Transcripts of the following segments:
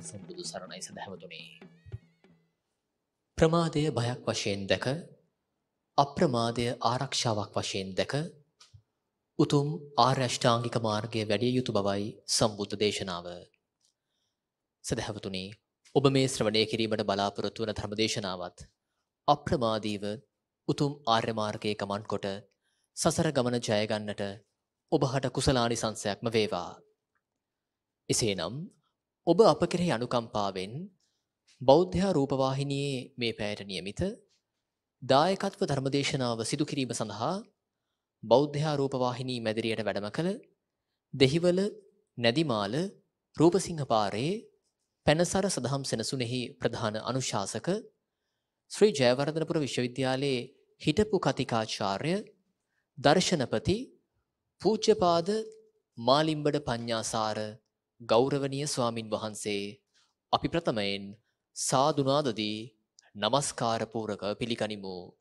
සම්බුදු සරණයි සදහවතුනි. ප්‍රමාදය භයක් වශයෙන් දැක අප්‍රමාදය ආරක්ෂාවක් වශයෙන් දැක උතුම් ආර්ය අෂ්ටාංගික මාර්ගයේ වැඩිය යුතු බවයි සම්බුද්ධ දේශනාව. සදහවතුනි, ඔබ මේ ශ්‍රවණය කිරීමට බලාපොරොත්තු වන ධර්ම දේශනාවත් අප්‍රමාදීව උතුම් ආර්ය මාර්ගයේ ගමන් කොට සසර ගමන ජය ගන්නට ඔබහට කුසලානිසංසයක්ම වේවා. එසේනම් ඔබ අප කෙරෙහි අනුකම්පාවෙන් බෞද්ධ රූපවාහිනියේ මේ පැයට නියමිත දායකත්ව ධර්මදේශනාව සිදු කිරීම සඳහා බෞද්ධ රූපවාහිනී මැදිරියට වැඩම කළ දෙහිවල නැදිමාල රූපසිංහ පාරේ පැනසර සදහම් සෙනසුනේහි ප්‍රධාන අනුශාසක ශ්‍රී ජයවර්ධනපුර විශ්වවිද්‍යාලයේ හිටපු කතිකාචාර්ය දර්ශනපති පූජ්‍යපාද මාලිම්බඩ පඤ්ඤාසාර ගෞරවනීය ස්වාමින් වහන්සේ අපි ප්‍රථමයෙන් සාදුනාදදී නමස්කාර පූරක පිළිගනිමු.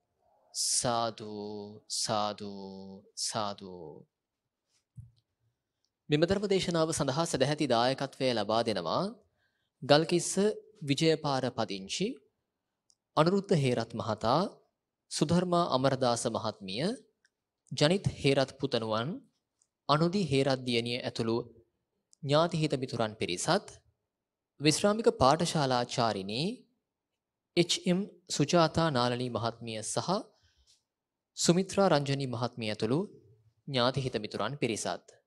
සාදු සාදු සාදු. මෙම ධර්ම දේශනාව සඳහා සදැහැති දායකත්වය ලබා දෙනවා ගල්කිස්ස විජයපාර පදිංචි අනුරුද්ධ හේරත් මහතා, සුධර්මා අමරදාස මහත්මිය, ජනිත් හේරත් පුතණුවන්, අනුදි හේරත් දියණිය ඇතුළු ඥාති හිත මිතුරන් පිරිසත්, විශ්‍රාමික පාඨශාලාචාරිණී එච්.එම්. සුජාතා නාලනී මහත්මිය සහ සුමිත්‍රා රංජනී මහත්මිය ඇතුළු ඥාති හිත මිතුරන් පිරිසත්.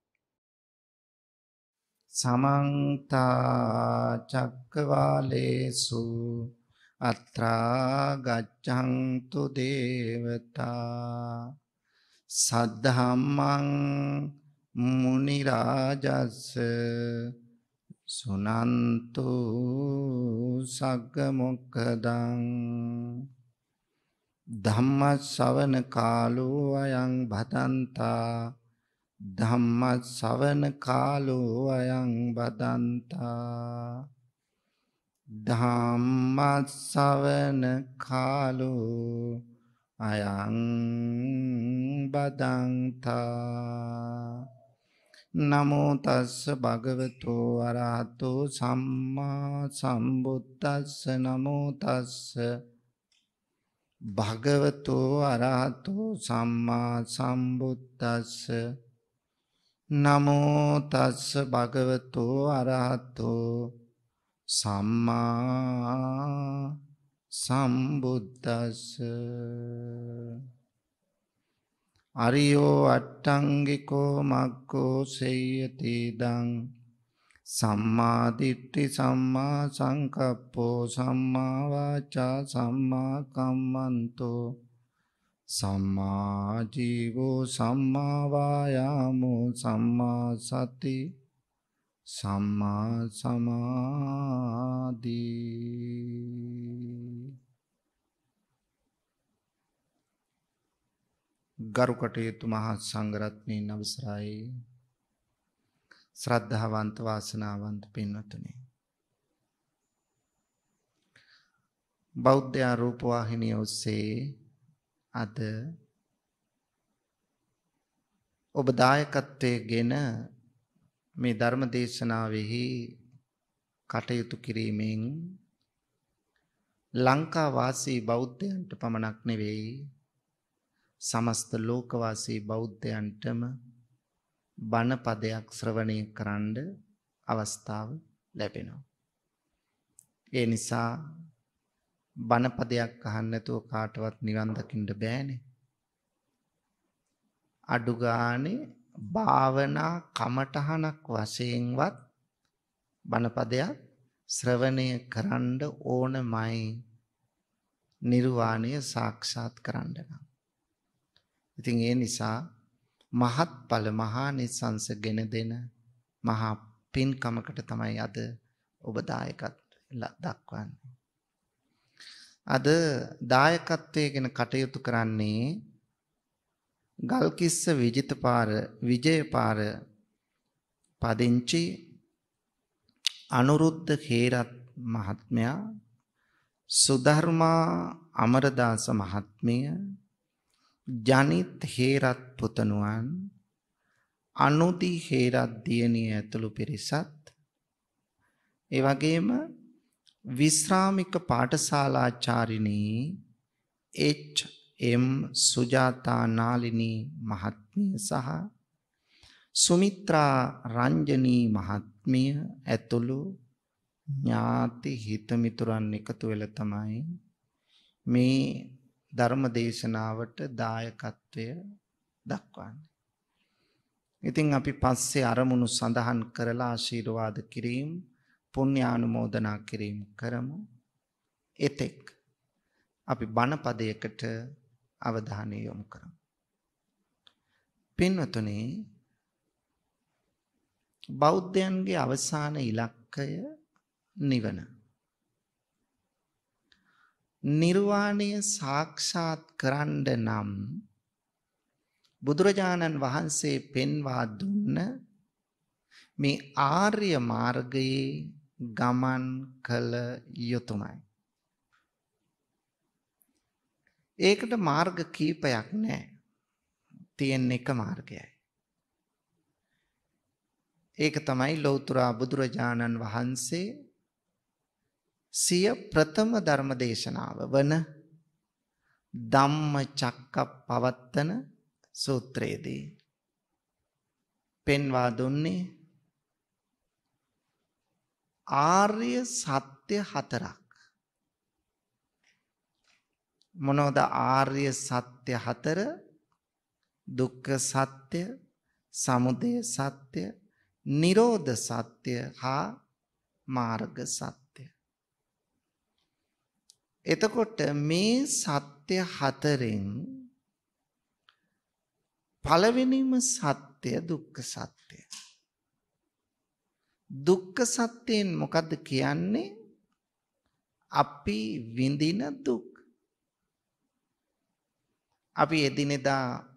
සමන්ත චක්කවාලේසු අත්‍රා ගච්ඡන්තු දේවතා සද්ධම්මං මුනි රාජස් සුනන්තු සග්ග මොක්ඛදං ධම්ම ශ්‍රවණ කාලෝ අයං භදන්තා ධම්ම ශ්‍රවණ කාලෝ අයං භදන්තා ධම්ම ශ්‍රවණ කාලෝ අයං බදන්තා. නමෝ තස්ස භගවතු අරහතෝ සම්මා සම්බුද්දස්ස. නමෝ තස්ස භගවතු අරහතෝ සම්මා සම්බුද්දස්ස. නමෝ තස්ස භගවතු අරහතෝ සම්මා සම්බුද්දස්ස. අරියෝ අට්ඨංගිකෝ මග්ගෝ සේයති දං සම්මා දිට්ඨි සම්මා සංකප්පෝ සම්මා වාචා සම්මා කම්මන්තෝ සම්මා ජීවෝ සම්මා වායාමෝ සම්මා සති සම්මා සමාධි. ගරු කටයුතු මහා සංඝරත්නයන් අවසරයි. ශ්‍රද්ධාවන්ත වාසනාවන්ත පින්වතුනි, බෞද්ධ රූපවාහිනිය ඔස්සේ අද ඔබ දායකත්වයේ ගෙන මේ ධර්ම දේශනාවෙහි කටයුතු කිරීමෙන් ලංකා වාසී බෞද්ධයන්ට පමණක් නෙවෙයි, සමස්ත ලෝකවාසී බෞද්ධයන්ටම බණ පදයක් ශ්‍රවණය කරන්න අවස්ථාව ලැබෙනවා. ඒ නිසා බණ පදයක් අහන්න නැතුව කාටවත් නිවන් දකින්න බෑනේ. අඩු ගානේ භාවනා කමඨහනක් වශයෙන්වත් බණ පදයක් ශ්‍රවණය කරන්න ඕනමයි නිර්වාණය සාක්ෂාත් කරන්න නම්. ඉතින් ඒ නිසා මහත්ඵල මහා නිසංස ගෙන දෙන මහා පින්කමකට තමයි අද ඔබ දායකත්වය දක්වන්නේ. අද දායකත්වයේ ගැන කටයුතු කරන්නේ ගල්කිස්ස විජයපාර පදිංචි අනුරුද්ධ හේරත් මහත්මයා, සුධර්මා අමරදාස මහත්මිය, ජනිත් හේරත් පුතණුවන්, අනුදි හේරත් දියණිය ඇතුළු පිරිසත්, ඒ වගේම විශ්‍රාමික පාඨශාලාචාරිණී එච්.එම්. සුජාතා නාලිනී මහත්මිය සහ සුමිත්‍රා රංජනී මහත්මිය ඇතුළු ඥාති හිතමිතුරන් එකතු වෙලා තමයි මේ ධර්ම දේශනාවට දායකත්වය දක්වන්නේ. ඉතින් අපි පස්සේ අරමුණු සඳහන් කරලා ආශිර්වාද කිරීම පුණ්‍යානුමෝදනා කිරීම කරමු. එතෙක් අපි බණ පදයකට අවධානය යොමු කරමු. පින්වතුනි, බෞද්ධයන්ගේ අවසාන ඉලක්කය නිවන. නිර්වාණය සාක්ෂාත් කරන්න නම් බුදුරජාණන් වහන්සේ පෙන්වා දුන්න මේ ආර්ය මාර්ගයේ ගමන් කළ යුතුමයි. ඒකට මාර්ග කීපයක් නැහැ. තියෙන එක මාර්ගයයි. ඒක තමයි ලෞතර බුදුරජාණන් වහන්සේ සිය ප්‍රථම ධර්ම දේශනාව වන ධම්මචක්කප්පවත්තන සූත්‍රයේදී පෙන්වා දුන්නේ ආර්ය සත්‍ය හතරක්. මොනවද ආර්ය සත්‍ය හතර? දුක්ඛ සත්‍ය, සමුදය සත්‍ය, නිරෝධ සත්‍ය හා මාර්ග සත්‍ය. එතකොට මේ සත්‍ය හතරෙන් පළවෙනිම සත්‍ය දුක්ඛ සත්‍ය. දුක්ඛ සත්‍යයෙන් මොකද්ද කියන්නේ? අපි විඳින දුක්. අපි එදිනෙදා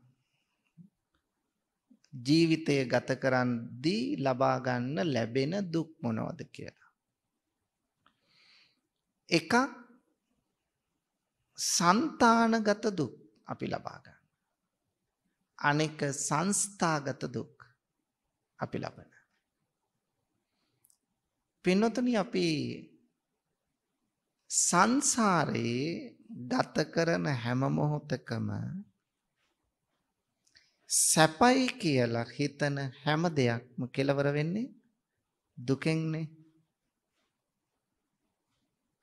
ජීවිතය ගත කරද්දී ලබා ගන්න ලැබෙන දුක් මොනවද කියලා. එකක් సంతానගත දුක් අපි ලබා ගන්න. අනෙක සංස්ථාගත දුක් අපි ලබන. පින්වතුනි, අපි සංසාරේ ගත කරන හැම මොහොතකම සැපයි කියලා හිතන හැම දෙයක්ම කෙලවර වෙන්නේ දුකෙන්නේ.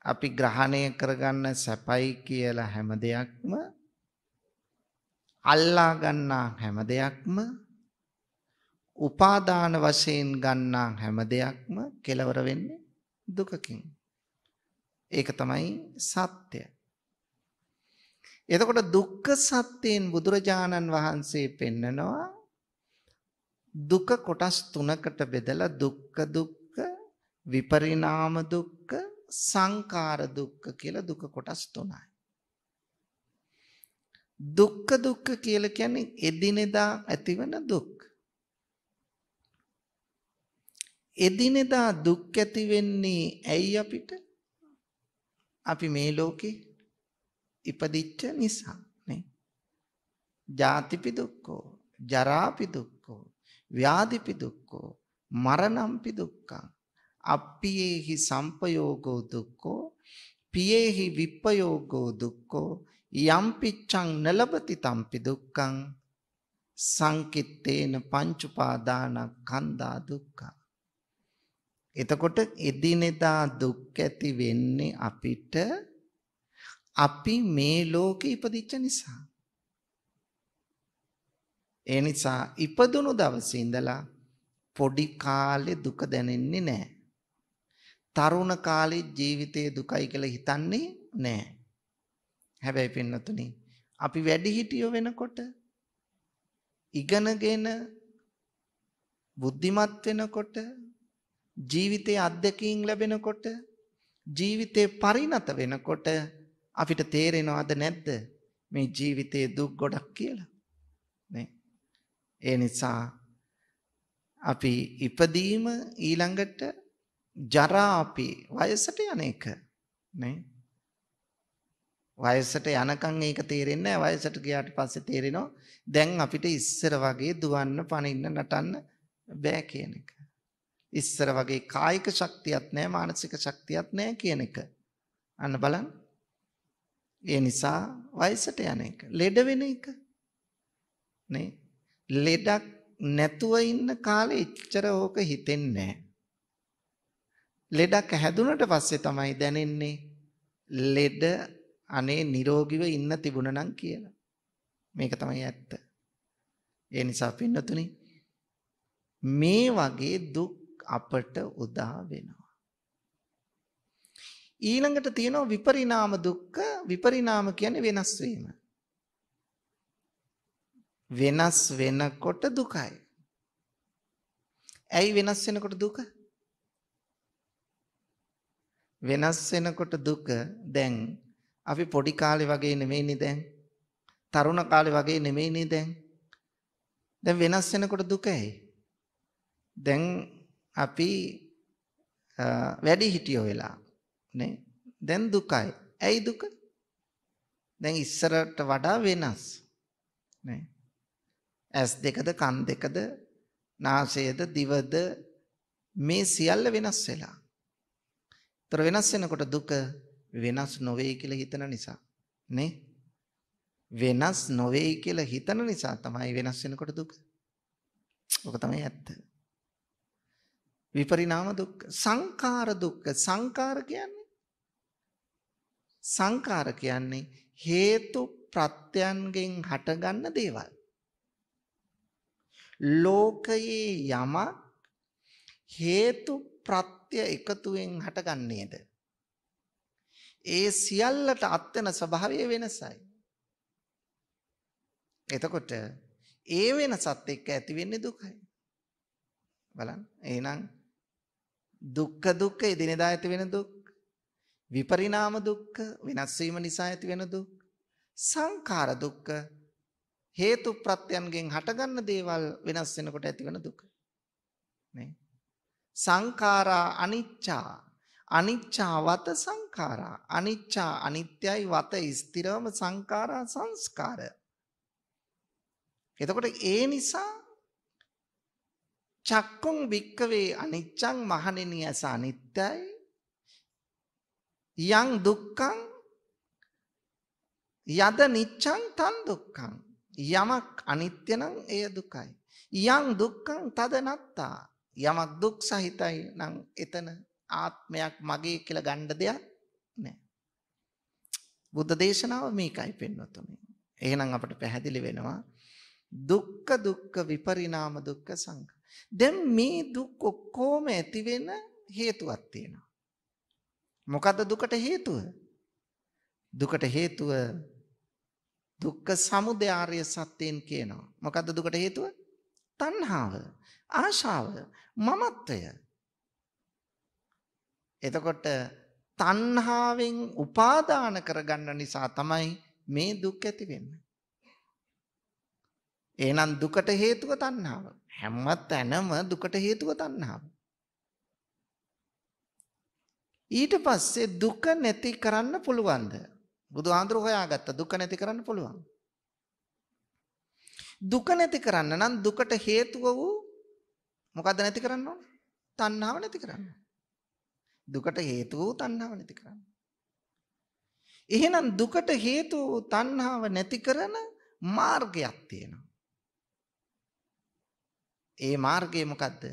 අපි ග්‍රහණය කරගන්න සැපයි කියලා හැම දෙයක්ම, අල්ලා ගන්නා හැම දෙයක්ම, උපාදාන වශයෙන් ගන්නා හැම දෙයක්ම කෙලවර වෙන්නේ දුකකින්. ඒක තමයි සත්‍ය. එතකොට දුක්ඛ සත්‍යයෙන් බුදුරජාණන් වහන්සේ පෙන්නනවා දුක කොටස් තුනකට බෙදලා දුක්ඛ දුක්ඛ, විපරිණාම දුක්ඛ, සංඛාර දුක්ඛ කියලා දුක කොටස් තුනයි. දුක්ඛ දුක්ඛ කියලා කියන්නේ එදිනෙදා ඇතිවන දුක්. එදිනෙදා දුක් ඇති වෙන්නේ ඇයි අපිට? අපි මේ ලෝකේ ඉපදිච්ච නිසා නේ. ජාතිපි දුක්ඛෝ, ජරාපි දුක්ඛෝ, ව්‍යාධිපි දුක්ඛෝ, මරණම්පි දුක්ඛං. අප්පියේහි සම්පයෝගෝ දුක්ඛෝ, පියේහි විප්පයෝගෝ දුක්ඛෝ, යම්පිච්ඡං නලබති තම්පි දුක්ඛං, සංකිට්ඨේන පංචඋපාදානස්කන්ධා දුක්ඛං. එතකොට එදිනෙදා දුක් ඇති වෙන්නේ අපිට අපි මේ ලෝකෙ ඉපදිච්ච නිසා. ඒ නිසා ඉපදුණු දවසේ ඉඳලා පොඩි කාලේ දුක දැනෙන්නේ නැහැ. තරුණ කාලේ ජීවිතයේ දුකයි කියලා හිතන්නේ නැහැ. හැබැයි පින්නතුනි, අපි වැඩිහිටියෝ වෙනකොට, ඉගෙනගෙන බුද්ධිමත් වෙනකොට, ජීවිතයේ අත්දැකීම් ලැබෙනකොට, ජීවිතේ පරිණත වෙනකොට අපිට තේරෙනවද නැද්ද මේ ජීවිතයේ දුක් ගොඩක් කියලා නේ? ඒ නිසා අපි ඉපදීම ඊළඟට ජරා අපි වයසට යන එක නේ. වයසට යනකම් ඒක තේරෙන්නේ නැහැ. වයසට ගියාට පස්සේ තේරෙනවා දැන් අපිට ඉස්සර වගේ දුවන්න, පනින්න, නටන්න බෑ කියන එක ඉස්සර වගේ කායික ශක්තියක් නැහැ මානසික ශක්තියක් නැහැ කියන එක. අන්න බලන්න. ඒ නිසා වයසට යන එක, ලෙඩ වෙන එක. නේ? ලෙඩක් නැතුව ඉන්න කාලේ එච්චර ඕක හිතෙන්නේ නැහැ. ලෙඩක් හැදුනට පස්සේ තමයි දැනෙන්නේ ලෙඩ අනේ නිරෝගීව ඉන්න තිබුණා නම් කියලා. මේක තමයි ඇත්ත. ඒ නිසා පින්නතුනි මේ වගේ දුක් අපට උදා වෙනවා. ඊළඟට තියෙනවා විපරිණාම දුක්ඛ. විපරිණාම කියන්නේ වෙනස් වීම. වෙනස් වෙනකොට දුකයි. ඇයි වෙනස් වෙනකොට දුක? වෙනස් වෙනකොට දුක දැන් අපි පොඩි කාලේ වගේ නෙමෙයිනේ දැන්. තරුණ කාලේ වගේ නෙමෙයිනේ දැන්. දැන් වෙනස් වෙනකොට දුකයි. දැන් අපි වැඩි හිටියෝ වෙලා නේ. දැන් දුකයි. ඇයි දුක? දැන් ඉස්සරට වඩා වෙනස්. නේ. ඇස් දෙකද කන් දෙකද නාසයද දිවද මේ සියල්ල වෙනස් වෙලා. ତර වෙනස් වෙනකොට දුක වෙනස් නොවේ කියලා හිතන නිසා නේ. වෙනස් නොවේ කියලා හිතන නිසා තමයි වෙනස් වෙනකොට දුක. ඔක තමයි ඇත්ත. විපරිණාම දුක්ඛ. සංඛාර දුක්ඛ. සංඛාර කියන්නේ හේතු ප්‍රත්‍යයන්ගෙන් හටගන්න දේවල්. ලෝකයේ යමක් හේතු ප්‍රත්‍ය එකතුවෙන් හටගන්නේද? ඒ සියල්ලට අත්වෙන ස්වභාවය වෙනසයි. එතකොට ඒ වෙනසත් එක්ක ඇති වෙන්නේ දුකයි. බලන්න. එහෙනම් දුක්ඛ එදිනෙදා ඇති වෙන දුක්. විපරිණාම දුක්ඛ වෙනස් වීම නිසා ඇති වෙන දුක්. සංඛාර දුක්ඛ හේතු ප්‍රත්‍යයන්ගෙන් හටගන්න දේවල් වෙනස් වෙනකොට ඇති වෙන දුක. නේ? සංඛාරා අනිච්චා. අනිච්චා වත සංඛාරා. අනිච්චා අනිත්‍යයි වත ස්ථිරවම සංඛාරා සංස්කාර. එතකොට ඒ නිසා චක්කුං වික්කවේ අනිච්චං මහණෙනි ඇස අනිත්‍යයි. යං දුක්ඛං යද නිච්ඡං තන් දුක්ඛං. යමක් අනිත්‍ය නම් එය දුකයි. යං දුක්ඛං තද නත්තා. යමක් දුක් සහිතයි නම් එතන ආත්මයක් මගේ කියලා ගන්න දෙයක් නැහැ. බුද්ධ දේශනාව මේකයි පෙන්වතුනි. එහෙනම් අපිට පැහැදිලි වෙනවා දුක්ඛ විපරිණාම දුක්ඛ සංඛ. දැන් මේ දුක් ඔක්කොම ඇති වෙන හේතුවක් තියෙනවා. මොකද්ද දුකට හේතුව? දුකට හේතුව දුක්ඛ සමුදය ආර්ය සත්‍යයෙන් කියනවා. මොකද්ද දුකට හේතුව? තණ්හාව, ආශාව, මමත්වය. එතකොට තණ්හාවෙන් උපාදාන කරගන්න නිසා තමයි මේ දුක් ඇති වෙන්නේ. එහෙනම් දුකට හේතුව තණ්හාව. හැම තැනම දුකට හේතුව තණ්හාව. ඊට පස්සේ දුක නැති කරන්න පුළුවන්ද? බුදුහාඳුර හොයාගත්ත දුක නැති කරන්න පුළුවන්. දුක නැති කරන්න නම් දුකට හේතුව වූ මොකද්ද නැති කරන්න ඕන? තණ්හාව නැති කරන්න. දුකට හේතුව වූ තණ්හාව නැති කරන්න. එහෙනම් දුකට හේතුව වූ තණ්හාව නැති කරන මාර්ගයක් තියෙනවා. ඒ මාර්ගය මොකද්ද?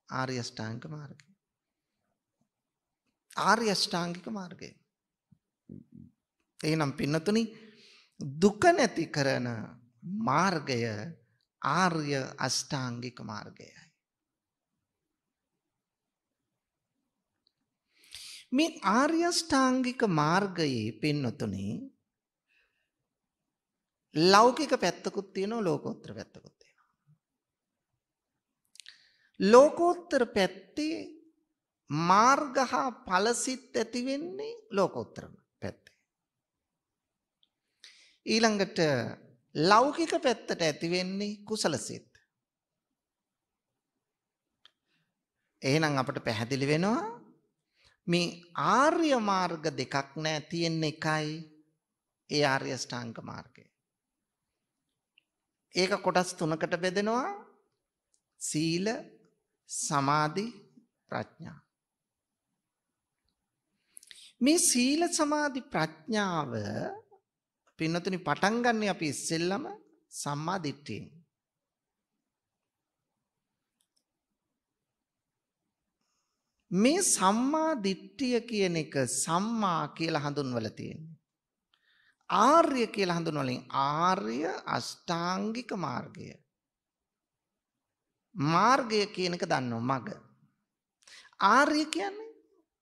ආර්ය අෂ්ටාංගික මාර්ගය. ආර්ය අෂ්ටාංගික මාර්ගය. එහෙනම් පින්නතුනි දුක නැති කරන මාර්ගය ආර්ය අෂ්ටාංගික මාර්ගයයි. මේ ආර්ය අෂ්ටාංගික මාර්ගයේ පින්නතුනි ලෞකික පැත්තකුත් තියෙනවා ලෝකෝත්තර පැත්තකුත් තියෙනවා. ලෝකෝත්තර පැත්තේ මාර්ග හා ඵලසිත ඇති වෙන්නේ ලෝකෝත්තර පැත්තේ. ඊළඟට ලෞකික පැත්තට ඇති වෙන්නේ කුසල සිත්. එහෙනම් අපට පැහැදිලි වෙනවා මේ ආර්ය මාර්ග දෙකක් නෑ තියෙන එකයි ඒ ආර්ය අෂ්ටාංග මාර්ගය. ඒක කොටස් තුනකට බෙදෙනවා. සීල, සමාධි, ප්‍රඥා. මේ සීල සමාධි ප්‍රඥාව පින්නතුනි පටන් ගන්න අපි ඉස්සෙල්ලම සම්මා දිට්ඨියෙන්. මේ සම්මා දිට්ඨිය කියන එක සම්මා කියලා හඳුන්වලා තියෙන්නේ. ආර්ය කියලා හඳුන්වලින් ආර්ය අෂ්ටාංගික මාර්ගය. මාර්ගය කියන එක දන්නව මග. ආර්ය කියන්නේ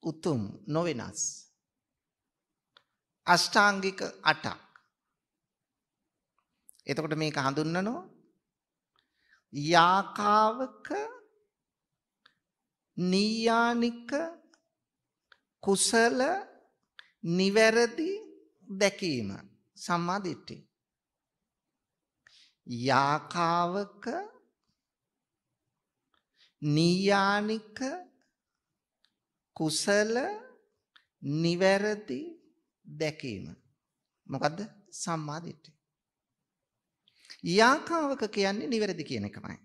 උතුම් නොවෙනස්. අෂ්ටාංගික 8ක්. එතකොට මේක හඳුන්වනවා යාකාවක නීයානික කුසල නිවැරදි දැකීම සම්මා දිට්ඨිය. යාකාවක නීයානික කුසල නිවැරදි දැකීම මොකද්ද? සම්මා දිට්ඨිය. යාකාවක කියන්නේ නිවැරදි කියන එකමයි.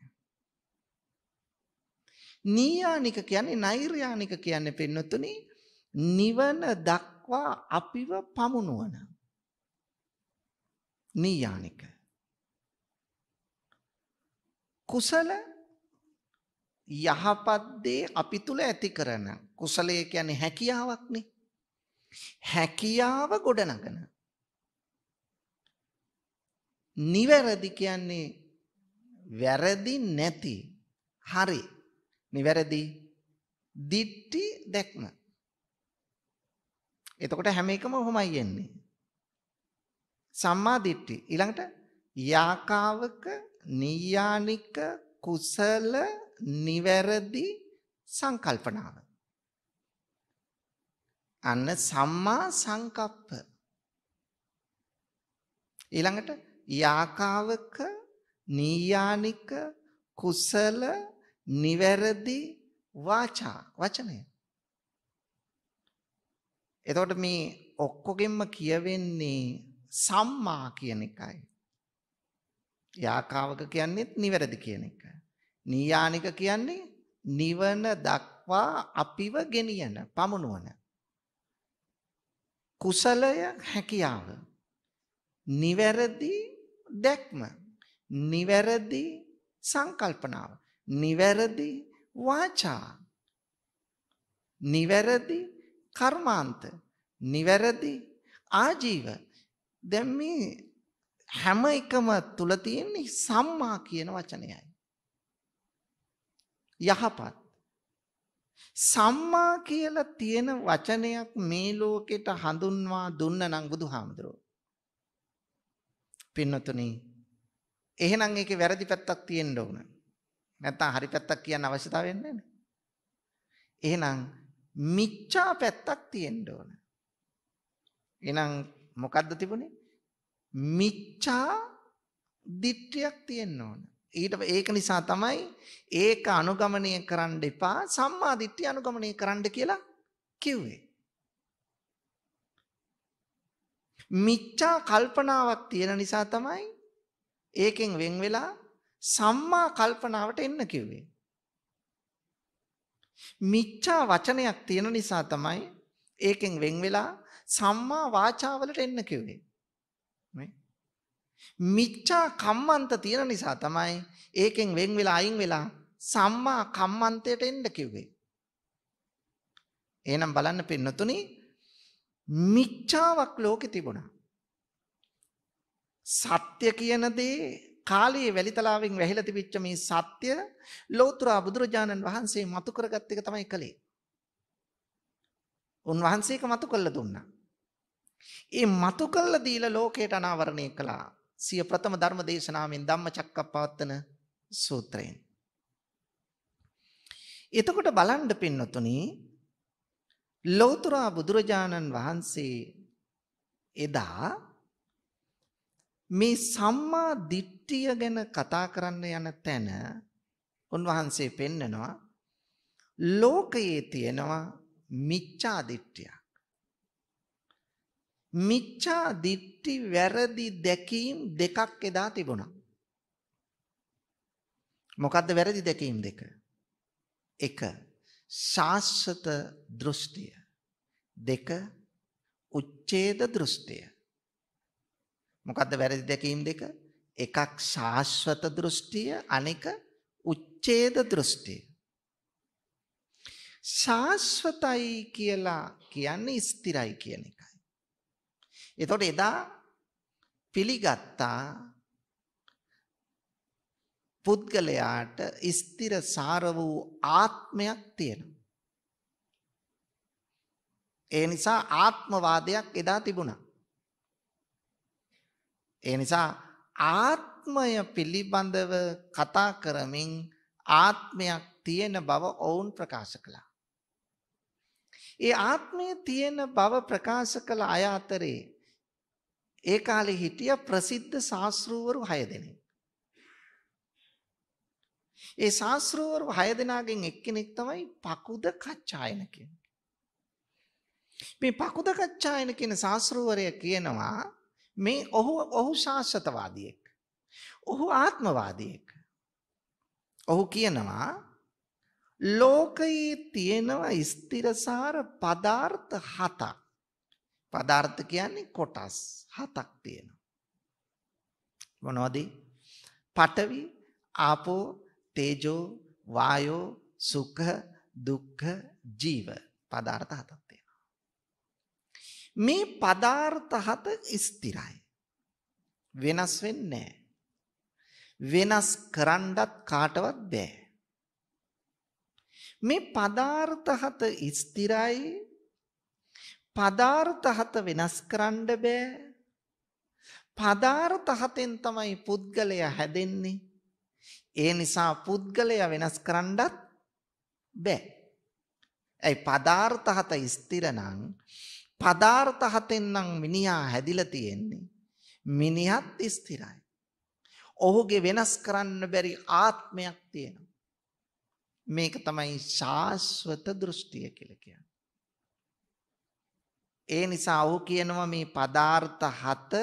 නීයානික කියන්නේ නෛර්යානික කියන්නේ පින්නතුනි නිවන දක්වා අපිව පමුණුවන. නීයානික. කුසල යහපත් දේ අපි තුල ඇති කරන කුසලය කියන්නේ හැකියාවක්නේ. හැකියාව ගොඩනගන. නිවැරදි කියන්නේ වැරදි නැති හරි නිවැරදි දිට්ඨි දැක්ම. එතකොට හැම එකම ඔහොමයි යන්නේ. සම්මා දිට්ඨි ඊළඟට යාකාවක නීයානික කුසල නිවැරදි සංකල්පනාව. අන්න සම්මා සංකප්ප. ඊළඟට යාකාවක නීයානික කුසල නිවැරදි වාචා වචනය. එතකොට මේ ඔක්කොගෙම කියවෙන්නේ සම්මා කියන එකයි. යාකාවක කියන්නේත් නිවැරදි කියන එක. නීයානික කියන්නේ නිවන දක්වා අපිව ගෙනියන පමුණුවන. කුසලය හැකියාව. නිවැරදි දැක්ම. නිවැරදි සංකල්පනාව. නිවැරදි වාචා. නිවැරදි කර්මාන්ත. නිවැරදි ආජීව. දැන් මේ හැම එකම තුල තියෙන්නේ සම්මා කියන වචනයයි. යහපත්. සම්මා කියලා තියෙන වචනයක් මේ ලෝකෙට හඳුන්වා දුන්න නම් බුදුහාමුදුරුවෝ. පින්නතුනි එහෙනම් ඒකේ වැරදි පැත්තක් තියෙන්න ඕන. නැත්නම් හරි පැත්තක් කියන්න අවශ්‍යතාවය නැහැ. එහෙනම් මිච්ඡා පැත්තක් තියෙන්න ඕන. එහෙනම් මොකද්ද තිබුණේ? මිච්ඡා දිට්ඨියක් තියෙන්න ඕන. ඒක නිසා තමයි ඒක අනුගමනය කරන්න එපා සම්මා දිට්ඨිය අනුගමනය කරන්න කියලා කිව්වේ. මිච්ඡා කල්පනාවක් තියෙන නිසා තමයි ඒකෙන් වෙන් වෙලා සම්මා කල්පනාවට එන්න කිව්වේ. මිච්ඡා වචනයක් තියෙන නිසා තමයි ඒකෙන් වෙන් වෙලා සම්මා වාචාවලට එන්න කිව්වේ. මිච්ඡා කම්මන්ත තියෙන නිසා තමයි ඒකෙන් වෙන් වෙලා අයින් වෙලා සම්මා කම්මන්තයට එන්න කිව්වේ. එහෙනම් බලන්න පින්නතුනි මිච්ඡාවක් ලෝකේ තිබුණා. සත්‍ය කියන දේ කාලයේ වැලිතලාවෙන් වැහිලා තිබිච්ච මේ සත්‍ය ලෝතර බුදුරජාණන් වහන්සේ මතු කරගත් එක තමයි කළේ. උන්වහන්සේක මතු කළා දුන්නා. ඒ මතු කළා දීලා ලෝකයට අනාවරණය කළා. සිය ප්‍රථම ධර්ම දේශනාවෙන් ධම්මචක්කප්පවත්තන සූත්‍රයෙන්. එතකොට බලන්න පින්නතුනි ලෝතර බුදුරජාණන් වහන්සේ එදා මේ සම්මා දිට්ඨිය ගැන කතා කරන්න යන තැන උන්වහන්සේ පෙන්නනවා ලෝකයේ තියෙනවා මිච්ඡා දිට්ඨිය. මිච්ඡා දිට්ඨි වැරදි දැකීම් දෙකක් එදා තිබුණා. මොකද්ද වැරදි දැකීම් දෙක? එක ශාස්වත දෘෂ්ටිය. දෙක උච්ඡේද දෘෂ්ටිය. මොකද්ද වැරදි දැකීම් දෙක? එකක් ශාස්වත දෘෂ්ටිය, අනෙක උච්ඡේද දෘෂ්ටිය. ශාස්වතයි කියලා කියන්නේ ස්ථිරයි කියන එකයි. එතකොට එදා පිළිගත්තා පුද්ගලයාට ස්ථිර සාර වූ ආත්මයක් තියෙනවා. ඒ නිසා ආත්මවාදයක් එදා තිබුණා. ඒ නිසා ආත්මය පිළිබඳව කතා කරමින් ආත්මයක් තියෙන බව ඔවුන් ප්‍රකාශ කළා. ඒ ආත්මය තියෙන බව ප්‍රකාශ කළ අය අතරේ ඒ කාලේ හිටිය ප්‍රසිද්ධ ශාස්ත්‍රූවරු 6 දෙනෙක්. ඒ ශාස්ත්‍රූවරු 6 දෙනාගෙන් එක්කෙනෙක් තමයි පකුද කච්චායන කියන්නේ. මේ පකුද කච්චායන කියන ශාස්ත්‍රූවරයා කියනවා මේ ඔහු ශාස්ත්‍රවාදියෙක්. ඔහු ආත්මවාදියෙක්. ඔහු කියනවා ලෝකයේ තියෙනවා ස්ථිරසාර පදාර්ථ 7ක්. පදාර්ථ කියන්නේ කොටස් 7ක් තියෙනවා. මොනවද? පඨවි, ආපෝ, තේජෝ, වායෝ, සුඛ, දුක්ඛ, ජීව. පදාර්ථ 7ක් තියෙනවා. මේ පදාර්ථ 7 ස්ථිරයි. වෙනස් වෙන්නේ නැහැ. වෙනස් කරන්නත් කාටවත් බෑ. මේ පදාර්ථ 7 ස්ථිරයි. පදාර්ථ 7 වෙනස් කරන්න බෑ. පදාර්ථ 7ෙන් තමයි පුද්ගලයා හැදෙන්නේ. ඒ නිසා පුද්ගලයා වෙනස් කරන්නත් බෑ. ඒ පදාර්ථ 7 ස්ථිර නම් පදාර්ථ 7ෙන් නම් මිනිහා හැදිලා තියෙන්නේ. මිනිහත් ස්ථිරයි. ඔහුගේ වෙනස් කරන්න බැරි ආත්මයක් තියෙනවා. මේක තමයි ශාස්වත දෘෂ්ටිය කියලා කියන්නේ. ඒ නිසා ඔහු කියනවා මේ පදාර්ථ 7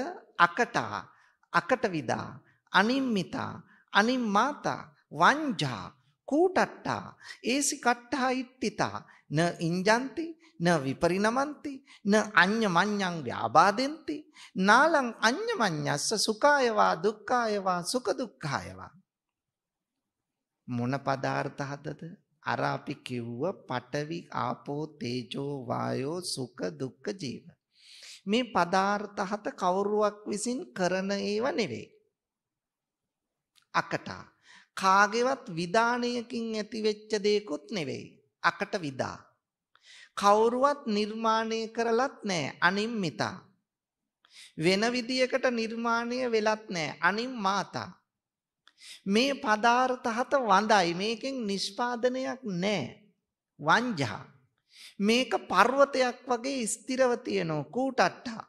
අකට විදා, අනිම්මිතා, අනිම්මාතා, වංජා, කූටට්ටා, ඒසි කට්ටා ඉට්ටිතා, න ඉංජන්ති, න විපරිණමන්ති, න අඤ්ඤමඤ්ඤං ව්‍යාබාදෙන්ති, නාලං අඤ්ඤමඤ්ඤස්ස සුඛායවා දුක්ඛායවා සුඛ දුක්ඛායවා. මොන පදාර්ථ 7ද? අර අපි කිව්ව පඨවි, ආපෝ, තේජෝ, වායෝ, සුඛ, දුක්ඛ, ජීව. මේ පදාර්ථ 7 කවුරුවක් විසින් කරන ඒවා නෙවෙයි. අකට කාගේවත් විදානයකින් ඇති වෙච්ච දෙයක්වත් නෙවෙයි. අකට විදා. කවුරුවත් නිර්මාණය කරලත් නැහැ. අනිම්මිතා. වෙන විදියකට නිර්මාණය වෙලත් නැහැ. අනිම්මාතා. මේ පදාර්ථ 7 වඳයි. මේකෙන් නිෂ්පාදනයක් නැහැ. වංජා. මේක පර්වතයක් වගේ ස්ථිරව තියෙනවා. කූටට්ටා.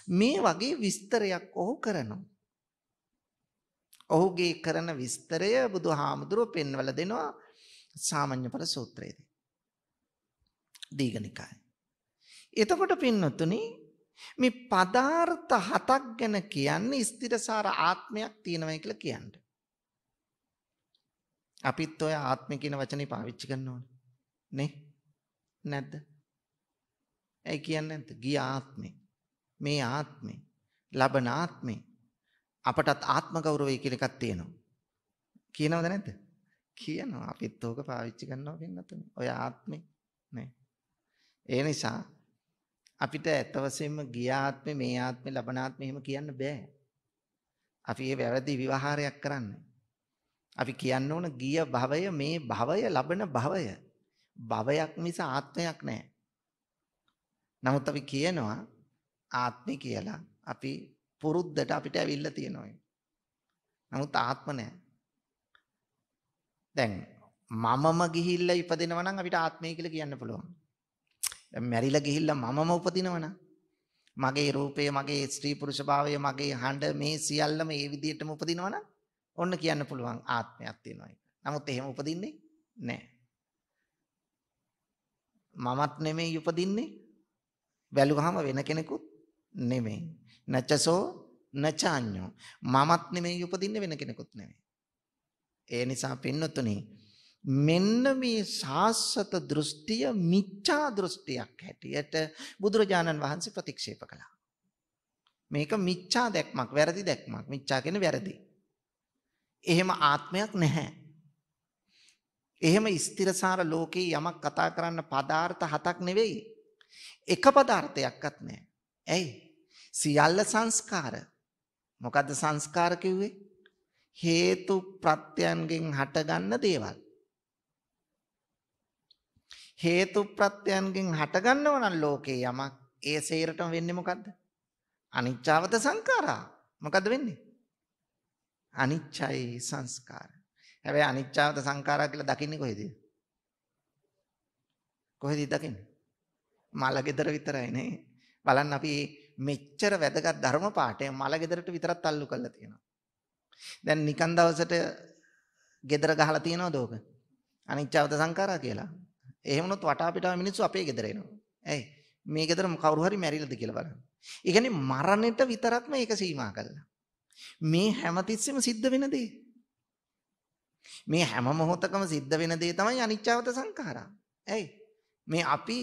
මේ වගේ විස්තරයක් ඔහු කරනවා. ඔහුගේ කරන විස්තරය බුදුහාමුදුරුවෝ පෙන්වලා දෙනවා සාමඤ්ඤඵල සූත්‍රයේදී. දීඝනිකාය. එතකොට පින්නතුනි මේ පදාර්ථ 7ක් ගැන කියන්නේ ස්ථිරසාර ආත්මයක් තියෙනවා කියලා කියන්නේ. අපිත් ඔය ආත්මය කියන වචනේ පාවිච්චි කරනවනේ. නේ? නැද්ද? ඒ කියන්නේ නැද්ද? ගිය ආත්මේ. මේ ආත්මේ. ලබන ආත්මේ. අපටත් ආත්ම ගෞරවය කියලා එකක් තියෙනවා. කියනවද නැද්ද? කියනවා. අපිත් ඕක පාවිච්චි කරනවා වෙනතුනේ. ඔය ආත්මේ නේ. ඒ නිසා අපිට ඇත්ත වශයෙන්ම ගිය ආත්මේ, මේ ආත්මේ, ලබන ආත්මේ එහෙම කියන්න බෑ. අපි ඒ වැරදි විවහාරයක් කරන්නේ. අපි කියන්න ඕන ගිය භවය, මේ භවය, ලබන භවය. භවයක් මිස ආත්මයක් නෑ. නමුත් අපි කියනවා ආත්මය කියලා. අපි පුරුද්දට අපිට ඇවිල්ලා තියෙනවා. නමුත් ආත්ම නෑ. දැන් මමම ගිහිල්ලා ඉපදිනවා නම් අපිට ආත්මය කියලා කියන්න පුළුවන්. දැන් මැරිලා ගිහිල්ලා මමම උපදිනවා නම් මගේ රූපය, මගේ ස්ත්‍රී පුරුෂ භාවය, මගේ හඬ මේ සියල්ලම ඒ විදිහටම උපදිනවා නම් ඔන්න කියන්න පුළුවන් ආත්මයක් තියෙනවා ඒක. නමුත් එහෙම උපදින්නේ නැහැ. මමත් නෙමෙයි උපදින්නේ. බැලුවහම වෙන කෙනෙකුත් නෙමෙයි. නචසෝ නචාඤ්ඤෝ. මමත් නෙමෙයි උපදින්නේ, වෙන කෙනෙකුත් නෙමෙයි. ඒ නිසා පින්නතුනි මෙන්න මේ සාස්වත දෘෂ්ටිය මිච්ඡා දෘෂ්ටියක් හැටියට බුදුරජාණන් වහන්සේ ප්‍රතික්ෂේප කළා. මේක මිච්ඡා දැක්මක්, වැරදි දැක්මක්. මිච්ඡා කියන්නේ වැරදි. එහෙම ආත්මයක් නැහැ. එහෙම ස්ථිරසාර ලෝකේ යමක් කතා කරන්න පදාර්ථ හතක් නෙවෙයි. එක පදාර්ථයක්වත් නැහැ. ඇයි? සියල්ල සංස්කාර. මොකද්ද සංස්කාර කිව්වේ? හේතු ප්‍රත්‍යයන්ගෙන් හටගන්න දේවල්. හේතු ප්‍රත්‍යයන්ගෙන් හටගන්නව නම් ලෝකේ යමක් ඒ සේරටම වෙන්නේ මොකද්ද? අනිච්චවත සංඛාරා. මොකද්ද වෙන්නේ? අනිච්චයි සංස්කාර. හැබැයි අනිච්චවත සංඛාරා කියලා දකින්නේ කොහෙද? කොහෙද දකින්නේ? මල ගෙදර විතරයි නේ. බලන්න අපි මෙච්චර වැදගත් ධර්ම පාඩේ මල ගෙදරට විතරක් තල්ලු කරලා තියෙනවා. දැන් නිකන් දවසට ගෙදර ගහලා තියනවද ඕක? අනිච්චවත සංඛාරා කියලා. එහෙම වුණොත් වටා පිටාව මිනිස්සු අපේ ගෙදර එනවා. ඇයි? මේ ගෙදර කවුරු හරි මැරිලාද කියලා බලන්න. ඒ කියන්නේ මරණයට විතරක්ම ඒක සීමා කළා. මේ හැමතිස්සෙම සිද්ධ වෙන දේ. මේ හැම මොහොතකම සිද්ධ වෙන දේ තමයි අනිච්චවත සංඛාරා. ඇයි? මේ අපි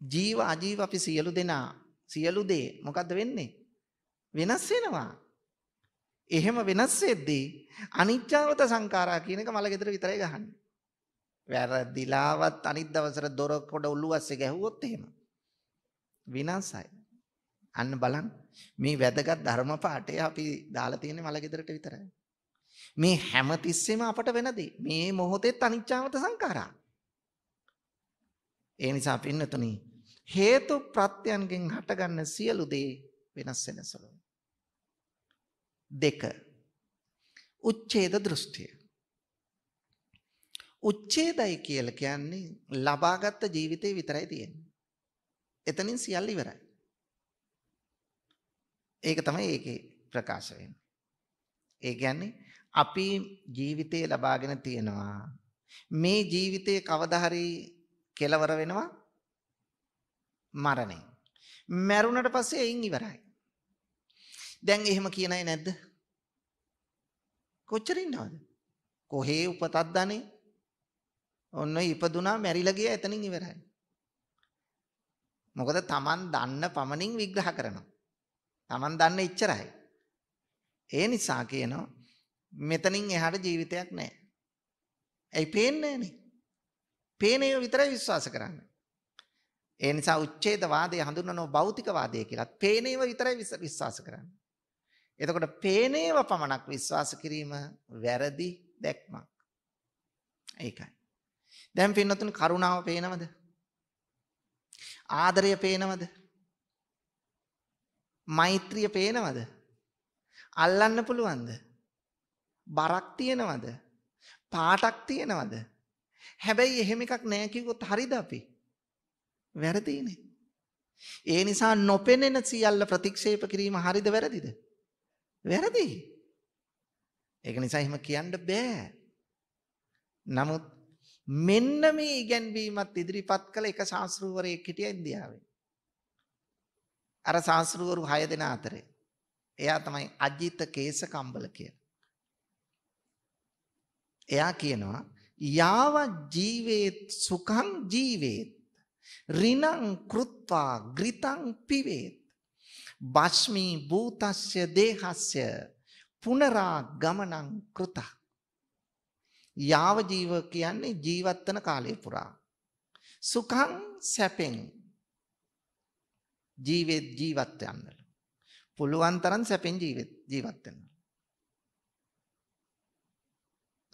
ජීව අජීව අපි සියලු දෙනා සියලු දේ මොකද්ද වෙන්නේ? වෙනස් වෙනවා. එහෙම වෙනස් වෙද්දී අනිච්චවත සංඛාරා කියන එක මල ගෙදර විතරයි ගහන්නේ. වැරදිලාවත් අනිත් දවසට දොර කොට උළුවස්සේ ගැහුවොත් එහෙම විනාසයි. අන්න බලන්න මේ වැදගත් ධර්ම පාඩේ අපි දාලා තියෙන්නේ මල ගෙදරට විතරයි. මේ හැම තිස්සෙම අපට වෙන දේ මේ මොහොතේත් අනිච්චවත සංඛාරා. ඒ නිසා පින්නතුනි හේතු ප්‍රත්‍යයන්ගෙන් හටගන්න සියලු දේ වෙනස් වෙන සලෝ. 2. උච්ඡේද දෘෂ්ටිය. උච්ඡේදයි කියලා කියන්නේ ලබාගත් ජීවිතේ විතරයි තියෙන්නේ. එතනින් සියල්ල ඉවරයි. ඒක තමයි ඒකේ ප්‍රකාශ වෙන්නේ. ඒ කියන්නේ අපි ජීවිතේ ලබාගෙන තියෙනවා. මේ ජීවිතේ කවදා හරි කෙලවර වෙනවා මරණය. මැරුණට පස්සේ එයින් ඉවරයි. දැන් එහෙම කියන අය නැද්ද? කොච්චර ඉන්නවද? කොහේ උපතක්ද අනේ? ඔන්න ඉපදුනා මැරිලා ගියා එතනින් ඉවරයි. මොකද Taman දන්න පමණින් විග්‍රහ කරනවා. Taman දන්න ඉච්චරයි. ඒ නිසා කියනවා මෙතනින් එහාට ජීවිතයක් නැහැ. ඇයි පේන්නේ නැනේ? පේනේ විතරයි විශ්වාස කරන්නේ. ඒ නිසා උච්ඡේදවාදය හඳුන්වනවා භෞතිකවාදය කියලා. පේනේව විතරයි විශ්වාස කරන්නේ. එතකොට පේනේව පමණක් විශ්වාස කිරීම වැරදි දැක්මක්. ඒකයි. දැන් පින්නතුන් කරුණාව පේනවද? ආදරය පේනවද? මෛත්‍රිය පේනවද? අල්ලන්න පුළුවන්ද? බරක් තියනවද? පාටක් තියනවද? හැබැයි එහෙම එකක් නැහැ කිව්වොත් හරිද අපි? වැරදිනේ. ඒ නිසා නොපෙනෙන සියල්ල ප්‍රතික්ෂේප කිරීම හරිද වැරදිද? වැරදි. ඒක නිසා එහෙම කියන්න බෑ. නමුත් මෙන්න මේ ඉගැන්වීමත් ඉදිරිපත් කළ එක ශාස්ත්‍රූවරයෙක් හිටියා ඉන්දියාවේ. අර ශාස්ත්‍රූවරු 6 දෙනා අතරේ. එයා තමයි අජිත කේස කම්බල කියලා. එයා කියනවා යාව ජීවේත් සුඛං ජීවේත් රිනං කෘත්වා ග්‍රිතං පිවේත් බස්මී භූතස්ය දේහස්ය පුනරා ගමනං කෘතං. යාව ජීව කියන්නේ ජීවත් වෙන කාලය පුරා සුඛං සැපෙන් ජීවත් යන්න පුළුවන් තරම් සැපෙන් ජීවත් වෙන්න.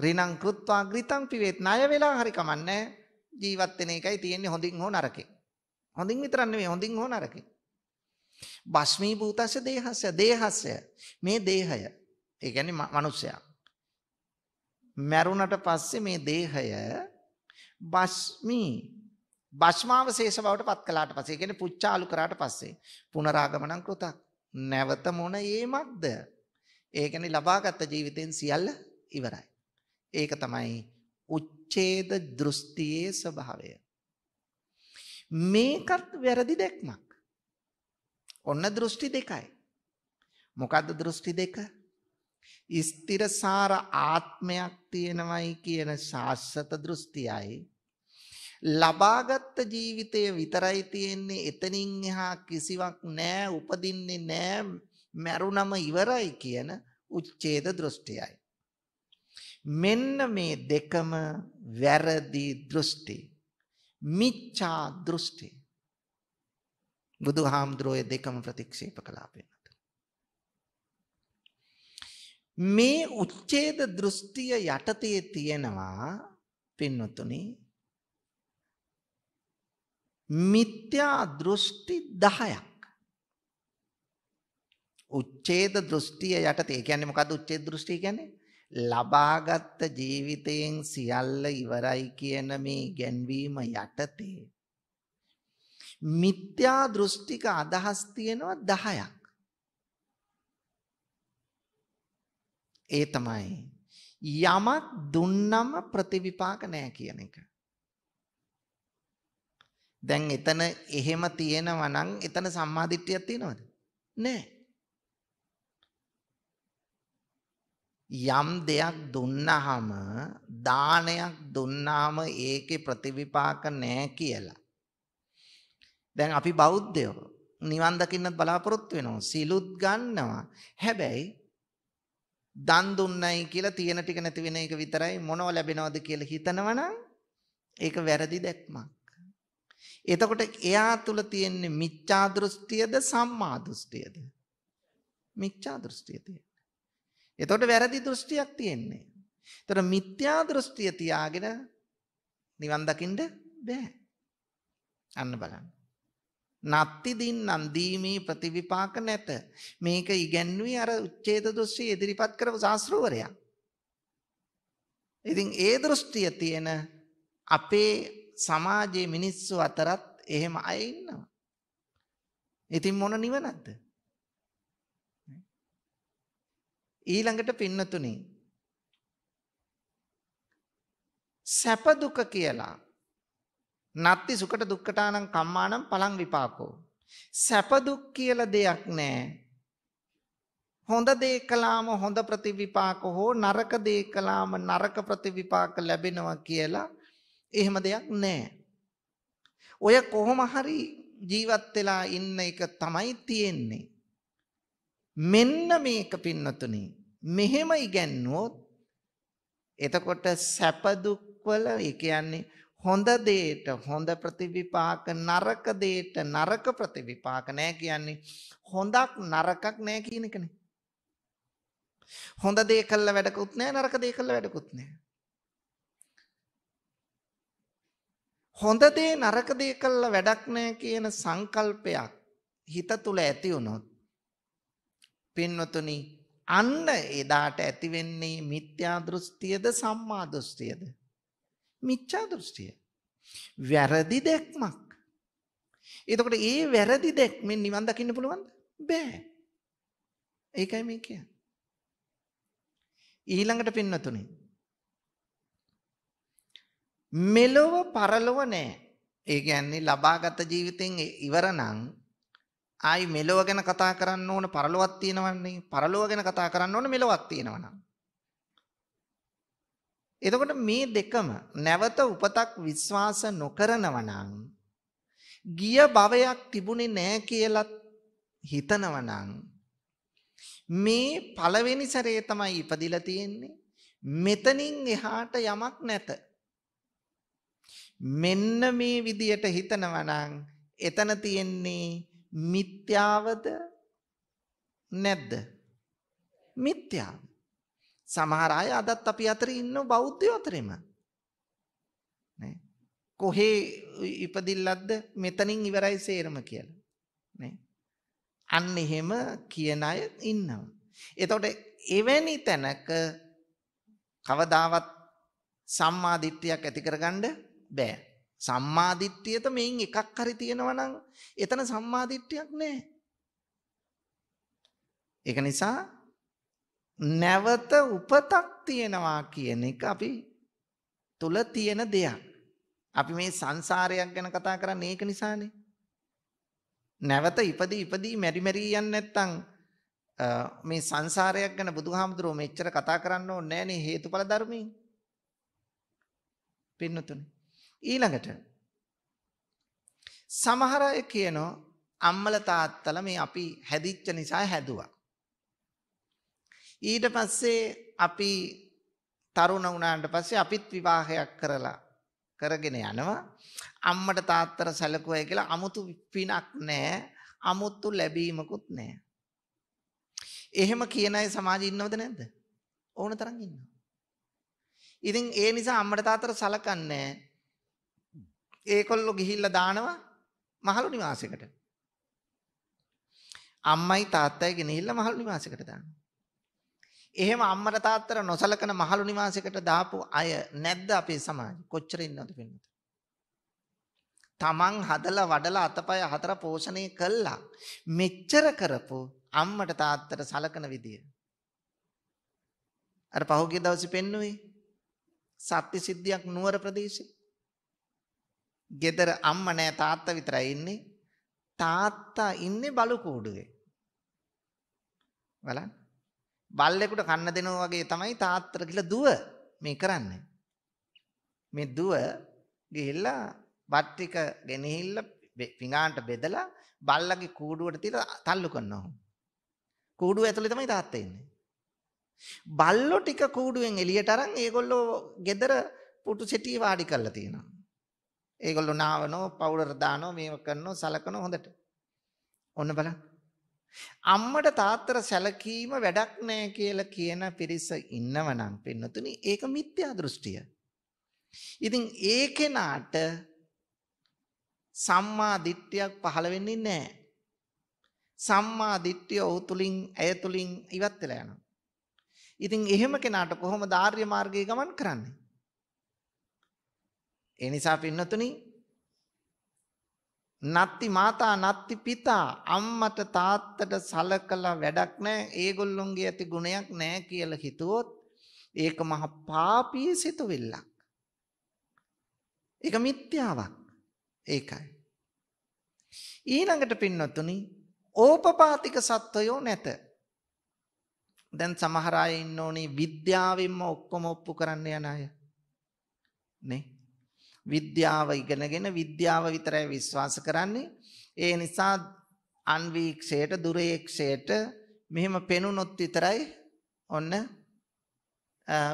රිනං කෘත්වා ග්‍රිතං පිවේත් ණය වෙලා හරි කමන්නේ ජීවත් වෙන එකයි තියෙන්නේ හොඳින් හෝ නරකේ. හොඳින් විතරක් නෙමෙයි හොඳින් හෝ නරකේ. බස්මී භූතස්ස දේහස්ස මේ දේහය ඒ කියන්නේ මනුස්සයා මැරුණට පස්සේ මේ දේහය භස්මාවශේෂ බවට පත් කළාට පස්සේ ඒ කියන්නේ පුච්චාලු කරාට පස්සේ පුනරාගමනං කෘතක් නැවත මොන ඒමක්ද? ඒ කියන්නේ ලබාගත් ජීවිතෙන් සියල්ල ඉවරයි. ඒක තමයි උච්ඡේද දෘෂ්ටියේ ස්වභාවය. මේකත් වැරදි දැක්මක්. ඔන්න දෘෂ්ටි දෙකයි. මොකද්ද දෘෂ්ටි දෙක? ස්ථිරසාර ආත්මයක් තියෙනවයි කියන ශාස්ත්‍රත දෘෂ්ටියයි ලබාගත් ජීවිතය විතරයි තියෙන්නේ එතනින් එහා කිසිවක් නෑ උපදින්නේ නෑ මැරුණම ඉවරයි කියන උච්ඡේද දෘෂ්ටියයි. මෙන්න මේ දෙකම වැරදි දෘෂ්ටි. මිච්ඡා දෘෂ්ටි. බුදුහාමුදුරුවෝ දෙකම ප්‍රතික්ෂේප කළා වෙනත. මේ උච්ඡේද දෘෂ්ටිය යටතේ තියෙනවා පින්වතුනි මිත්‍යා දෘෂ්ටි 10ක්. උච්ඡේද දෘෂ්ටිය යටතේ කියන්නේ මොකද්ද උච්ඡේද දෘෂ්ටිය කියන්නේ? ලබාගත් ජීවිතයෙන් සියල්ල ඉවරයි කියන මේ ගැන්වීම යටතේ මිත්‍යා දෘෂ්ටික අදහස් තියෙනවා 10ක්. ඒ තමයි යමක් දුන්නම ප්‍රතිවිපාක නැහැ කියන එක. දැන් එතන එහෙම තියෙනවා නම් එතන සම්මාදිට්ඨියක් තියෙනවද? නැහැ. යම් දෙයක් දුන්නාම දානයක් දුන්නාම ඒකේ ප්‍රතිවිපාක නැහැ කියලා. දැන් අපි බෞද්ධයෝ නිවන් දකින්නත් බලාපොරොත්තු වෙනවා. සිලුත් ගන්නවා. හැබැයි දන් දුන්නයි කියලා තියෙන ටික නැති වෙන එක විතරයි මොනව ලැබෙනවද කියලා හිතනවනම් ඒක වැරදි දැක්මක්. එතකොට එයා තුල තියෙන්නේ මිච්ඡා දෘෂ්ටියද සම්මා දෘෂ්ටියද? මිච්ඡා දෘෂ්ටිය තියෙන්නේ. එතකොට වැරදි දෘෂ්ටියක් තියෙන්නේ. ඒතර මිත්‍යා දෘෂ්ටිය තියාගෙන නිවන් දකින්න බෑ. අන්න බලන්න. නත්ති දින්නම් දීමේ ප්‍රතිවිපාක නැත. මේක ඉගැන්වුවේ අර උච්ඡේද දෘෂ්ටිය ඉදිරිපත් කරපු ශාස්ත්‍රවරයා. ඉතින් ඒ දෘෂ්ටිය තියෙන අපේ සමාජයේ මිනිස්සු අතරත් එහෙම අය ඉන්නවා. ඉතින් මොන නිවනක්ද? ඊළඟට පින්නතුනි සැප දුක කියලා නත්ති සුකට දුක්කටානම් කම්මානම් පලං විපාකෝ. සැප දුක් කියලා දෙයක් නැහැ. හොඳ දේ කළාම හොඳ ප්‍රතිවිපාක හෝ නරක දේ කළාම නරක ප්‍රතිවිපාක ලැබෙනවා කියලා එහෙම දෙයක් නැහැ. ඔය කොහොම හරි ජීවත් වෙලා ඉන්න එක තමයි තියෙන්නේ. මෙන්න මේක පින්නතුනි මෙහෙම ඉගැන්වුවොත් එතකොට සැප දුක් වල ඒ කියන්නේ හොඳ දේට හොඳ ප්‍රතිවිපාක නරක දේට නරක ප්‍රතිවිපාක නැහැ කියන්නේ හොඳක් නරකක් නැහැ කියන එකනේ. හොඳ දේ කළා වැඩකුත් නැහැ නරක දේ කළා වැඩකුත් නැහැ. හොඳ දේ නරක දේ කළා වැඩක් නැහැ කියන සංකල්පයක් හිත තුල ඇති වුණොත් පින්වතුනි අන්න එදාට ඇති වෙන්නේ මිත්‍යා දෘෂ්ටියද සම්මා දෘෂ්ටියද? මිච්ඡා දෘෂ්ටිය. වැරදි දැක්මක්. එතකොට ඒ වැරදි දැක්මෙන් නිවන් දකින්න පුළුවන්ද? බෑ. ඒකයි මේ කියන්නේ. ඊළඟට පින්නතුනි මෙලොව පරලොව නැහැ. ඒ කියන්නේ ලබාගත් ජීවිතෙන් ඉවර නම් ආයි මෙලොව ගැන කතා කරන්න ඕන පරලොවක් තියෙනවන්නේ. පරලොව ගැන කතා කරන්න ඕන මෙලොවක් තියෙනවනම්. එතකොට මේ දෙකම නැවත උපතක් විශ්වාස නොකරනව නම් ගිය භවයක් තිබුණේ නැහැ කියලා හිතනව නම් මේ පළවෙනි සැරේ තමයි ඉපදිලා තියෙන්නේ. මෙතනින් එහාට යමක් නැත. මෙන්න මේ විදියට හිතනවා නම් එතන තියෙන්නේ මිත්‍යාවද නැද්ද? මිත්‍යාව. සමහර අය අදත් අපි අතර ඉන්න බෞද්ධයෝ අතරෙම නේ කොහේ ඉපදිල්ලක්ද මෙතනින් ඉවරයි සේරම කියලා නේ අන්න එහෙම කියන අය ඉන්නවා. එතකොට එවැනි තැනක කවදාවත් සම්මා දිට්ඨියක් ඇති කරගන්න බෑ. සම්මා දිට්ඨියට මේන් එකක් හරි තියෙනවා නම් එතන සම්මා දිට්ඨියක් නැහැ. ඒක නිසා නැවත උපතක් තියෙනවා කියන එක අපි තුල තියෙන දෙයක්. අපි මේ සංසාරයක් ගැන කතා කරන්නේ ඒක නිසානේ. නැවත ඉපදී මැරි යන්නේ නැත්තම් මේ සංසාරයක් ගැන බුදුහාමුදුරුවෝ මෙච්චර කතා කරන්න ඕනේ නෑනේ හේතුඵල ධර්මයෙන්. පින්නතුනේ. ඊළඟට සමහර අය කියනවා අම්මලා තාත්තලා මේ අපි හැදිච්ච නිසා හැදුවා. ඊට පස්සේ අපි තරුණ වුණාට පස්සේ අපිත් විවාහයක් කරගෙන යනවා. අම්මට තාත්තට සැලකුවයි කියලා 아무තු පිනක් නැහැ. 아무තු ලැබීමකුත් නැහැ. එහෙම කියන අය සමාජයේ ඉන්නවද නැද්ද? ඕන තරම් ඉන්නවා. ඉතින් ඒ නිසා අම්මට තාත්තට සලකන්නේ ඒකොල්ලෝ ගිහිල්ලා දානවා මහලු නිවාසයකට. අම්මයි තාත්තයි ගෙනහිල්ලා මහලු නිවාසයකට දානවා. එහෙම අම්මට තාත්තට නොසලකන මහලු නිවාසයකට දාපු අය නැද්ද අපේ සමාජෙ? කොච්චර ඉන්නවද පින්නත? තමන් හදලා වඩලා අතපය හතර පෝෂණය කළා. මෙච්චර කරපු අම්මට තාත්තට සලකන විදිය. අර පහුගිය දවසේ පෙන්නුවේ සත්‍ය සිද්ධියක් නුවර ප්‍රදේශේ. ගෙදර අම්මා නෑ තාත්තා විතරයි ඉන්නේ. තාත්තා ඉන්නේ බලු කූඩුවේ. බලන්න. බල්ලෙකුට කන්න දෙනවා වගේ තමයි තාත්තට කියලා දුව මේ කරන්නේ. මේ දුව ගිහිල්ලා බත් ටික ගෙනහිල්ලා පිඟානට බෙදලා බල්ලගේ කූඩුවට තියලා තල්ලු කරනවා. කූඩුව ඇතුලේ තමයි තාත්තා ඉන්නේ. බල්ලෝ ටික කූඩුවෙන් එළියට අරන් ඒගොල්ලෝ ගෙදර පුටු සෙටි වාඩි කරලා තියෙනවා. ඒගොල්ලෝ නාවනෝ පවුඩර් දානෝ මේව කරනෝ සලකනෝ හොඳට. ඔන්න බලන්න. අම්මට තාත්තට සැලකීම වැඩක් නෑ කියලා කියන පිරිස ඉන්නවනම් පින්නතුනි ඒක මිත්‍යා දෘෂ්ටිය. ඉතින් ඒ කෙනාට සම්මා දිට්ඨියක් පහළ වෙන්නේ නෑ. සම්මා දිට්ඨිය ඔහු තුලින් ඇය තුලින් ඉවත් වෙලා යනවා. ඉතින් එහෙම කෙනාට කොහොමද ආර්ය මාර්ගයේ ගමන් කරන්නේ? ඒ නිසා පින්නතුනි නත්ති මාතා නත්ති පිතා අම්මට තාත්තට සලකලා වැඩක් නැහැ. ඒගොල්ලොන්ගේ ඇති ගුණයක් නැහැ කියලා හිතුවොත් ඒක මහ පාපී සිතුවිල්ලක්. ඒක මිත්‍යාවක්. ඒකයි. ඊළඟට පින්නතුනි ඕපපාතික සත්වයෝ නැත. දැන් සමහර අය ඉන්න ඕනේ විද්‍යාවෙන්ම ඔක්කොම ඔප්පු කරන්න යන අය. නේ? විද්‍යාව ඉගෙනගෙන විද්‍යාව විතරයි විශ්වාස කරන්නේ. ඒ නිසා අන්වීක්ෂයට දුරේක්ෂයට මෙහෙම පෙනුනොත් විතරයි ඔන්න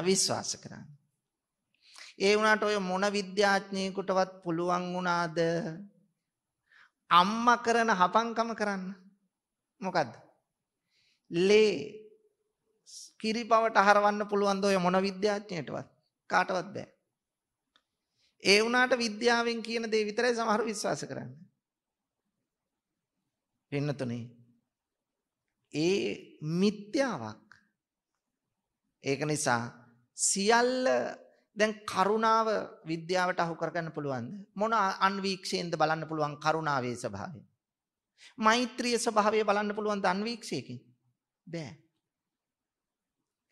විශ්වාස කරන්නේ. ඒ වුණාට ඔය මොන විද්‍යාඥයෙකුටවත් පුළුවන් වුණාද අම්මා කරන හපංකම කරන්න? මොකද්ද? ලේ කිරිපවට හරවන්න පුළුවන් ද ඔය මොන විද්‍යාඥයෙකුටවත්? කාටවත් බෑ. ඒ වුණාට විද්‍යාවෙන් කියන දේ විතරයි සමහරව විශ්වාස කරන්නේ. පින්නතුනේ ඒ මිත්‍යාවක්. ඒක නිසා සියල්ල දැන් කරුණාව විද්‍යාවට අහු කරගන්න පුළුවන්ද? මොන අන්වීක්ෂයෙන්ද බලන්න පුළුවන් කරුණාවේ ස්වභාවය? මෛත්‍රියේ ස්වභාවය බලන්න පුළුවන්ද අන්වීක්ෂයකින්? බෑ.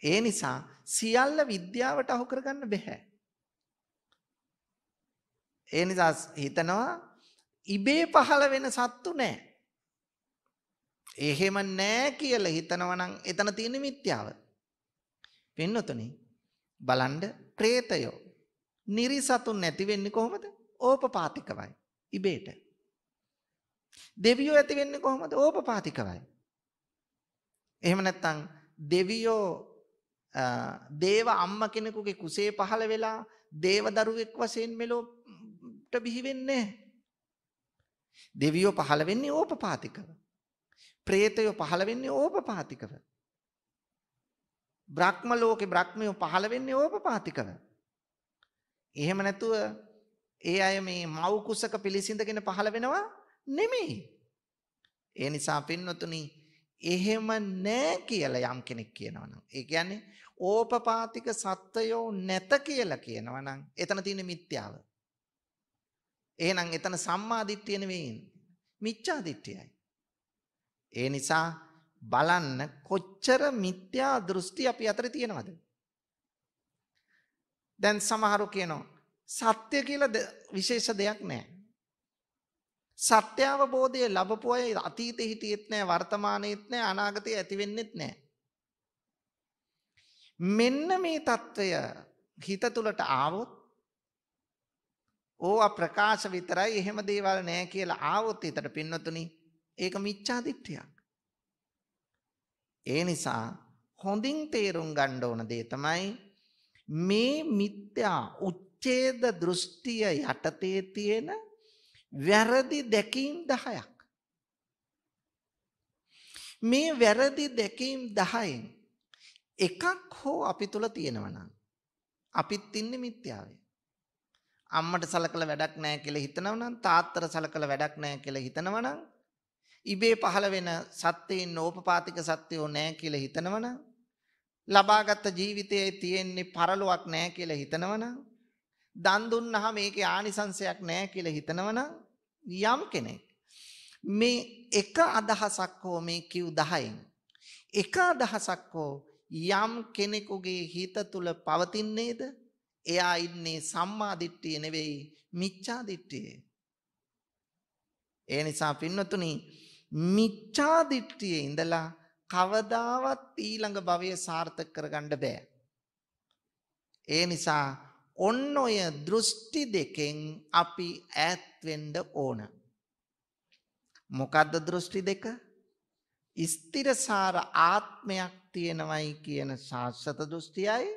ඒ නිසා සියල්ල විද්‍යාවට අහු කරගන්න බෑ. ඒ නිසා හිතනවා ඉබේ පහළ වෙන සත්තු නෑ. එහෙම නෑ කියලා හිතනවා නම් එතන තියෙන මිත්‍යාව. පින්නතුනි බලන්න പ്രേතයෝ නිරිසතුන් නැති වෙන්නේ කොහොමද? ඕපපාතිකවයි ඉබේට. දෙවියෝ ඇති වෙන්නේ කොහොමද? ඕපපාතිකවයි. එහෙම නැත්නම් දෙවියෝ දේව අම්ම කෙනෙකුගේ කුසේ පහළ වෙලා දේව දරුවෙක් වශයෙන් මෙලොවට බිහි වෙන්නේ. දෙවියෝ පහළ වෙන්නේ ඕපපාතිකව. പ്രേතයෝ පහළ වෙන්නේ ඕපපාතිකව. බ්‍රහ්ම ලෝකේ බ්‍රහ්මයෝ පහළ වෙන්නේ ඕපපාතිකව. එහෙම නැතුව ඒ අය මේ මව් කුසක පිළිසිඳගෙන පහළ වෙනවා නෙමෙයි. ඒ නිසා පින්නතුනි එහෙම නෑ කියලා යම් කෙනෙක් කියනවා නම් ඒ කියන්නේ ඕපපාතික සත්වයෝ නැත කියලා කියනවා නම් එතන තියෙන මිත්‍යාව. එහෙනම් එතන සම්මා දිට්ඨිය නෙවෙයි මිච්ඡා දිට්ඨියයි. ඒ නිසා බලන්න කොච්චර මිත්‍යා දෘෂ්ටි අපි අතර තියෙනවද? දැන් සමහරු කියනවා සත්‍ය කියලා විශේෂ දෙයක් නැහැ. සත්‍ය අවබෝධය ලැබපු අය අතීතේ හිටියෙත් නැහැ, වර්තමානයේත් නැහැ, අනාගතේ ඇති වෙන්නෙත් නැහැ. මෙන්න මේ తত্ত্বය හිත තුලට ආවොත් ඕවා ප්‍රකාශ විතරයි, එහෙම දේවල් නැහැ කියලා ආවොත් හිතට පින්නතුනි ඒක මිච්ඡා දිට්ඨියක්. ඒ නිසා හොඳින් තේරුම් ගන්න ඕන දේ තමයි මේ මිත්‍යා උච්ඡේද දෘෂ්ටිය යටතේ තියෙන වැරදි දැකීම් 10ක්. මේ වැරදි දැකීම් 10න් එකක් හෝ අපි තුල තියෙනවා නම් අපිත් ඉන්නේ මිත්‍යාවේ. අම්මට සලකලා වැඩක් නැහැ කියලා හිතනවා නම්, තාත්තට සලකලා වැඩක් නැහැ කියලා හිතනවා නම්, ඉබේ පහළ වෙන සත්‍යයෙන් ඕපපාතික සත්‍යෝ නැහැ කියලා හිතනවා නම්, ලබාගත් ජීවිතයේ තියෙන්නේ පරලොවක් නැහැ කියලා හිතනවා නම්, දන් දුන්නාම මේකේ ආනිසංශයක් නැහැ කියලා හිතනවා නම්, යම් කෙනෙක් මේ එක අදහසක් හෝ මේ කිව් 10න් එක අදහසක් හෝ යම් කෙනෙකුගේ හිත තුල පවතින්නේද, එයා ඉන්නේ සම්මා දිට්ඨිය නෙවෙයි මිච්ඡා දිට්ඨියේ. ඒ නිසා පින්නතුනි මිච්ඡා දිට්ඨියේ ඉඳලා කවදාවත් ඊළඟ භවය සාර්ථක කරගන්න බෑ. ඒ නිසා ඔන්න ඔය දෘෂ්ටි දෙකෙන් අපි ඈත් වෙන්න ඕන. මොකද්ද දෘෂ්ටි දෙක? ස්ථිරසාර ආත්මයක් තියෙනවයි කියන ශාස්ත්‍රත දෘෂ්ටියයි,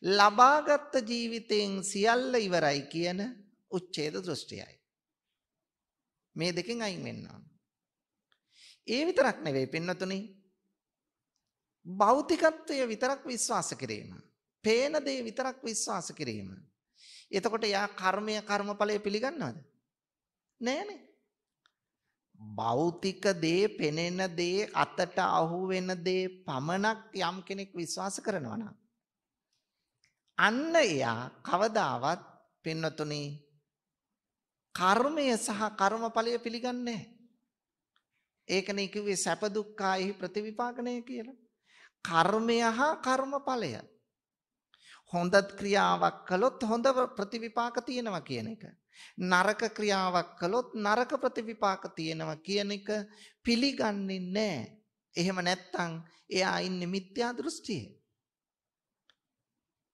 ලබාගත් ජීවිතයෙන් සියල්ල ඉවරයි කියන උච්ඡේද දෘෂ්ටියයි. මේ දෙකෙන් අයින් වෙන්න ඕන. ඒ විතරක් නෙවෙයි පින්නතුනි, භෞතිකත්වය විතරක් විශ්වාස කිරීම, පේන දේ විතරක් විශ්වාස කිරීම, එතකොට යා කර්මය කර්මඵලය පිළිගන්නවද? නෑනේ. භෞතික දේ, පෙනෙන දේ, අතට අහු වෙන දේ පමණක් යම් කෙනෙක් විශ්වාස කරනවා නම් අන්න එයා කවදාවත් පින්නතුනි කර්මය සහ කර්මඵලය පිළිගන්නේ නැහැ. ඒකනේ කිව්වේ සැප දුක්ඛායෙහි ප්‍රතිවිපාකණය කියලා. කර්මය හා කර්මඵලය. හොඳ ක්‍රියාවක් කළොත් හොඳ ප්‍රතිවිපාක තියෙනවා කියන එක. නරක ක්‍රියාවක් කළොත් නරක ප්‍රතිවිපාක තියෙනවා කියන එක පිළිගන්නේ නැහැ. එහෙම නැත්නම් එයා ඉන්නේ මිත්‍යා දෘෂ්ටියේ.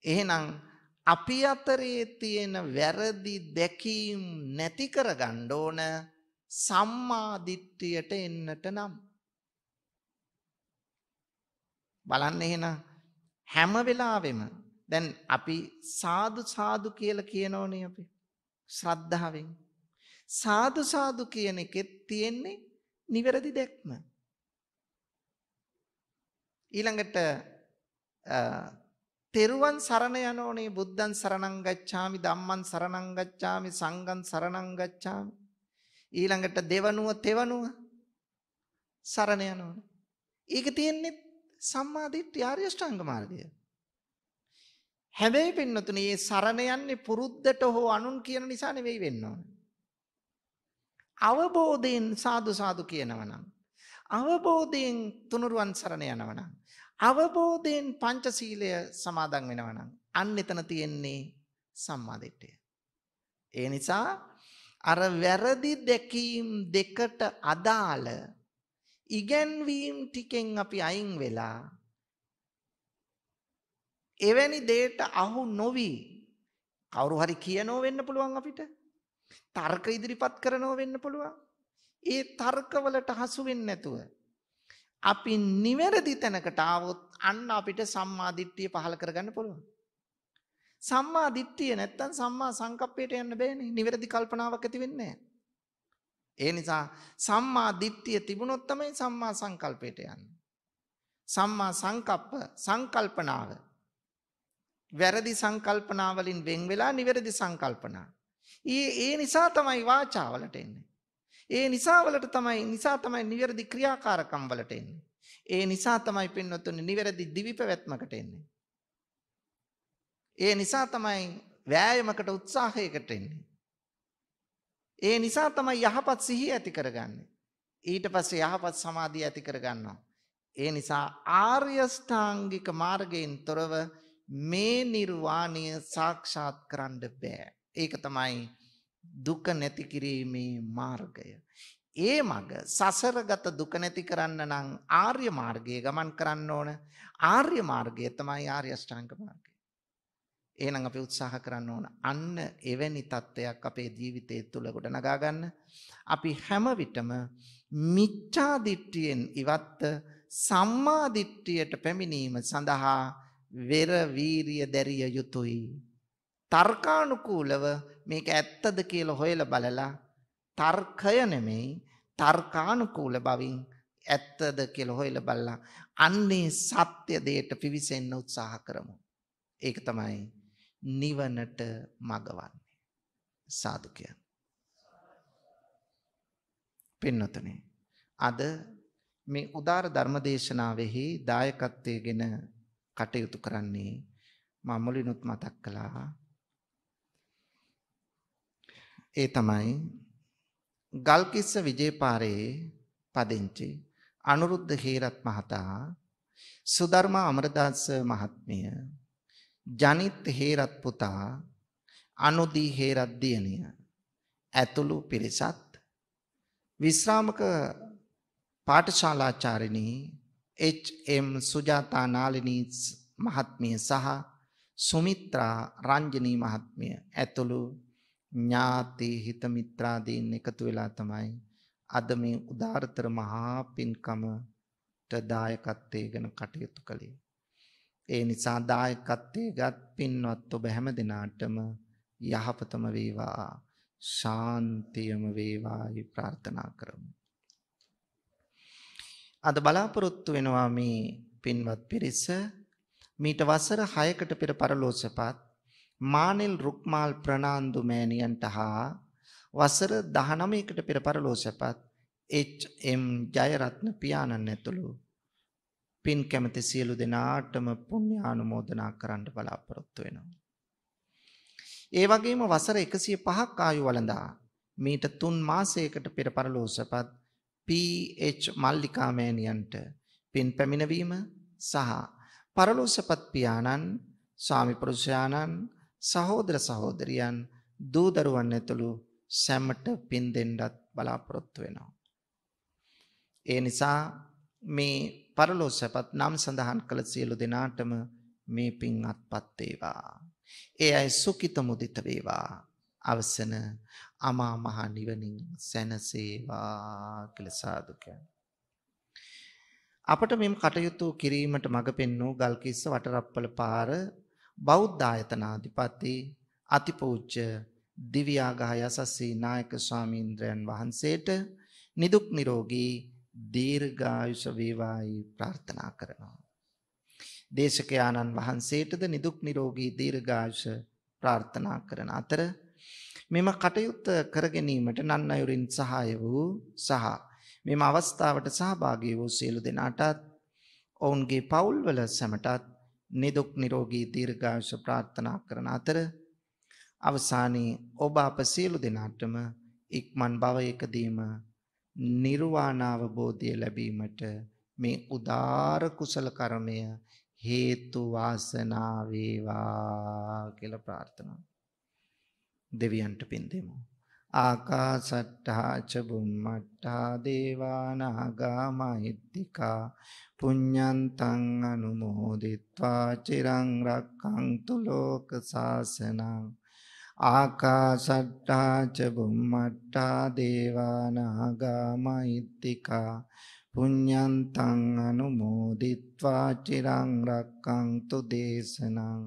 එහෙනම් අපි අතරේ තියෙන වැරදි දැකීම් නැති කරගන්න ඕන සම්මා දිට්ඨියට එන්නට නම්. බලන්න එහෙනම් හැම වෙලාවෙම දැන් අපි සාදු සාදු කියලා කියනෝනේ අපි ශ්‍රද්ධාවෙන්. සාදු සාදු කියන එකෙත් තියෙන්නේ නිවැරදි දැක්ම. ඊළඟට තෙරුවන් සරණ යනෝනේ බුද්ධං සරණං ගච්ඡාමි, ධම්මං සරණං ගච්ඡාමි, සංඝං සරණං ගච්ඡාමි. ඊළඟට දෙවනුව තෙවනුව සරණ යනෝනේ. ඒක තියෙන්නේ සම්මා දිට්ඨිය ආර්ය අෂ්ටාංග මාර්ගය. හැබැයි පින්නතුනි මේ සරණ යන්නේ පුරුද්දට හෝ අනුන් කියන නිසා නෙවෙයි වෙන්න ඕන. අවබෝධයෙන් සාදු සාදු කියනවනම්, අවබෝධයෙන් තුනුරුවන් සරණ යනවනම්, අවබෝධයෙන් පංචශීලය සමාදන් වෙනවනම් අන්න එතන තියෙන්නේ සම්මා දිට්ඨිය. ඒ නිසා අර වැරදි දැකීම් දෙකට අදාළ ඉගැන්වීම් ටිකෙන් අපි අයින් වෙලා එවැනි දෙයට අහු නොවි කවුරු හරි කියනෝ වෙන්න පුළුවන්, අපිට තර්ක ඉදිරිපත් කරනෝ වෙන්න පුළුවන්. ඒ තර්කවලට හසු වෙන්නේ නැතුව අපි නිවැරදි තැනකට ආවොත් අන්න අපිට සම්මා දිට්ඨිය පහළ කරගන්න පුළුවන්. සම්මා දිට්ඨිය නැත්තම් සම්මා සංකප්පයට යන්න බෑනේ. නිවැරදි කල්පනාවක් ඇති වෙන්නේ නැහැ. ඒ නිසා සම්මා දිට්ඨිය තිබුණොත් තමයි සම්මා සංකල්පයට යන්නේ. සම්මා සංකප්ප සංකල්පනාව වැරදි සංකල්පනා වලින් වෙන් වෙලා නිවැරදි සංකල්පනා. ඒ නිසා තමයි වාචාවලට එන්නේ. ඒ නිසා තමයි නිවැරදි ක්‍රියාකාරකම් වලට එන්නේ. ඒ නිසා තමයි පින්නතුනි නිවැරදි දිවි පැවැත්මකට එන්නේ. ඒ නිසා තමයි වෑයමකට උත්සාහයකට එන්නේ. ඒ නිසා තමයි යහපත් සිහිය ඇති කරගන්නේ. ඊට පස්සේ යහපත් සමාධිය ඇති කරගන්නවා. ඒ නිසා ආර්ය ශ්‍රාංගික මාර්ගයෙන් තොරව මේ නිර්වාණය සාක්ෂාත් කරන්න බෑ. ඒක තමයි දුක නැති කිරීමේ මාර්ගය. ඒ මඟ සසරගත දුක නැති කරන්න නම් ආර්ය මාර්ගයේ ගමන් කරන්න ඕන. ආර්ය මාර්ගය තමයි ආර්ය අෂ්ටාංග මාර්ගය. එහෙනම් අපි උත්සාහ කරන්න ඕන අන්න එවැනි තත්ත්වයක් අපේ ජීවිතය තුළ ගොඩනගා ගන්න. අපි හැම විටම මිච්ඡා දිට්ඨියෙන් ඉවත්ව සම්මා දිට්ඨියට පැමිණීම සඳහා වෙර වීරිය දැරිය යුතුයි. තර්කානුකූලව මේක ඇත්තද කියලා හොයලා බලලා තර්කය නෙමෙයි තර්කානුකූල බවින් ඇත්තද කියලා හොයලා බලලා අන්නේ සත්‍ය දෙයට පිවිසෙන්න උත්සාහ කරමු. ඒක තමයි නිවනට මඟ වන්නේ. සාදු කියන්නේ. පින්නතුනි අද මේ උදාර ධර්මදේශනාවෙහි දායකත්වයෙන් කටයුතු කරන්නේ මම මුලිනුත් මතක් කළා. ඒ තමයි ගල්කිස්ස විජේපාරේ පදිංචි අනුරුද්ධ හේරත් මහතා, සුධර්මා අමරදාස මහත්මිය, ජනිත් හේරත් පුතා, අනුදී හේරත් දියණිය ඇතුළු පිරිසත්, විශ්‍රාමක පාඨශාලාචාරිණී එච්.එම්. සුජාතා නාලිනී මහත්මිය සහ සුමිත්‍රා රංජනී මහත්මිය ඇතුළු ඥාති හිත මිත්‍රාදීන් එකතු වෙලා තමයි අද මේ උදාරතර මහා පින්කමට දායකත්වයෙන් කටයුතු කළේ. ඒ නිසා දායකත්වයේගත් පින්වත් ඔබ හැම දිනාටම යහපතම වේවා, ශාන්තියම වේවායි ප්‍රාර්ථනා කරමු. අද බලාපොරොත්තු වෙනවා මේ පින්වත් පිරිස මීට වසර 6කට පෙර පරලෝසපත් මානෙල් රුක්මාල් ප්‍රනාන්දු මෑණියන්ට හා වසර 19කට පෙර පරලෝසපත් එච්.එම්. ජයරත්න පියාණන් ඇතුළු පින් කැමති සියලු දෙනාටම පුණ්‍යානුමෝදනා කරන්න බලාපොරොත්තු වෙනවා. ඒ වගේම වසර 105ක් ආයු වළඳා මීට 3 මාසයකට පෙර පරලෝසපත් පී.එච්. මල්ලිකා මෑණියන්ට පින් පැමිණවීම සහ පරලෝසපත් පියාණන්, ස්වාමි පුරුෂයාණන්, සහෝදර සහෝදරියන්, දූ දරුවන් ඇතුළු සැමට පින් දෙන්නත් බලාපොරොත්තු වෙනවා. ඒ නිසා මේ පරලෝසපත් නම් සඳහන් කළ සියලු දෙනාටම මේ පින් අත්පත් වේවා. ඒ අය සුඛිත මුදිත වේවා. අවසන අමා මහ නිවනින් සැනසේවා කියලා සාදු කියනවා. අපට මෙම කටයුතු කිරීමට මඟ පෙන්වූ ගල්කිස්ස වටරප්පල පාර බෞද්ධ ආයතනාධිපති අතිපූජ්‍ය දිව්‍යාගහ යසස්සී නායක ස්වාමීන්ද්‍රයන් වහන්සේට නිදුක් නිරෝගී දීර්ඝායුෂ වේවායි ප්‍රාර්ථනා කරනවා. දේශකයාණන් වහන්සේටද නිදුක් නිරෝගී දීර්ඝායුෂ ප්‍රාර්ථනා කරන අතර මෙම කටයුත්ත කර ගැනීමට නන් අයුරින් සහාය වූ සහ මෙම අවස්ථාවට සහභාගී වූ සියලු දෙනාටත් ඔවුන්ගේ පවුල්වල සැමටත් නිදුක් නිරෝගී දීර්ඝායුෂ ප්‍රාර්ථනා කරන අතර අවසානයේ ඔබ අප සියලු දෙනාටම ඉක්මන් භවයකදීම නිර්වාණ අවබෝධය ලැබීමට මේ උදාර කුසල කර්මය හේතු වාසනා වේවා කියලා ප්‍රාර්ථනා. දෙවියන්ට පින් දෙමු. ආකාසට්ටා ච බුම්මට්ටා දේවා නාග මහිද්దికා පුඤ්ඤන්තං අනුමෝදිත්වා චිරං රක්ඛන්තු ලෝක සාසනං. ආකාසට්ටා ච බුම්මට්ටා දේවා නාග මහිද්దికා පුඤ්ඤන්තං අනුමෝදිත්වා චිරං රක්ඛන්තු දේශනං.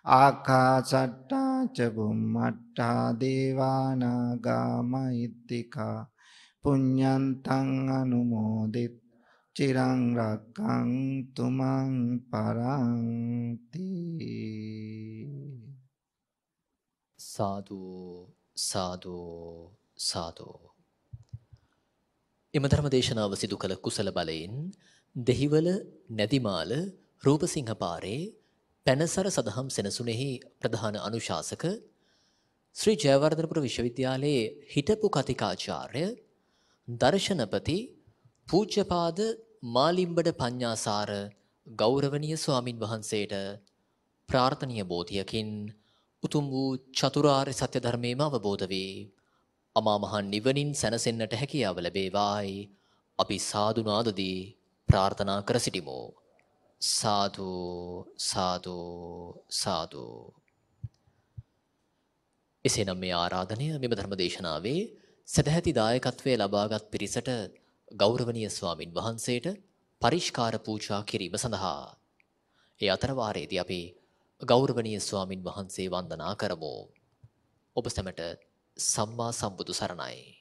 ආකාසට්ටා ච බුම්මට්ටා දේවා නාග මහිද්దికා පුඤ්ඤන්තං අනුමෝදිත් චිරං රක්ඛන්තු මං පරන්ති. සාදු සාදු සාදු. එම ධර්ම දේශනාව සිදු කළ කුසල බලයෙන් දෙහිවල නැදිමාල රූපසිංහ පාරේ පැනසර සදහම් සෙනසුනේහි ප්‍රධාන අනුශාසක ශ්‍රී ජයවර්ධනපුර විශ්වවිද්‍යාලයේ හිටපු කතිකාචාර්ය දර්ශනපති පූජ්‍යපාද මාලිම්බඩ පඤ්ඤාසාර ගෞරවනීය ස්වාමින් වහන්සේට ප්‍රාර්ථනීය බෝධියකින් උතුම් වූ චතුරාර්ය සත්‍ය ධර්මයේම අවබෝධ වේ. අමා මහ නිවනින් සැනසෙන්නට හැකියාව ලැබේවායි අපි සාදු නාදදී ප්‍රාර්ථනා කර සිටිමු. සාදු සාදු සාදු. එසේනම් මේ ආරාධනය මෙම ධර්ම දේශනාවේ සදැහැති දායකත්වයේ ලබාගත් පිරිසට ගෞරවනීය ස්වාමින් වහන්සේට පරිස්කාර පූජා කිරීම සඳහා ඒ අතර වාරයේදී අපි ගෞරවනීය ස්වාමින් වහන්සේ වන්දනා කරමු. ඔබ සැමට සම්මා සම්බුදු සරණයි.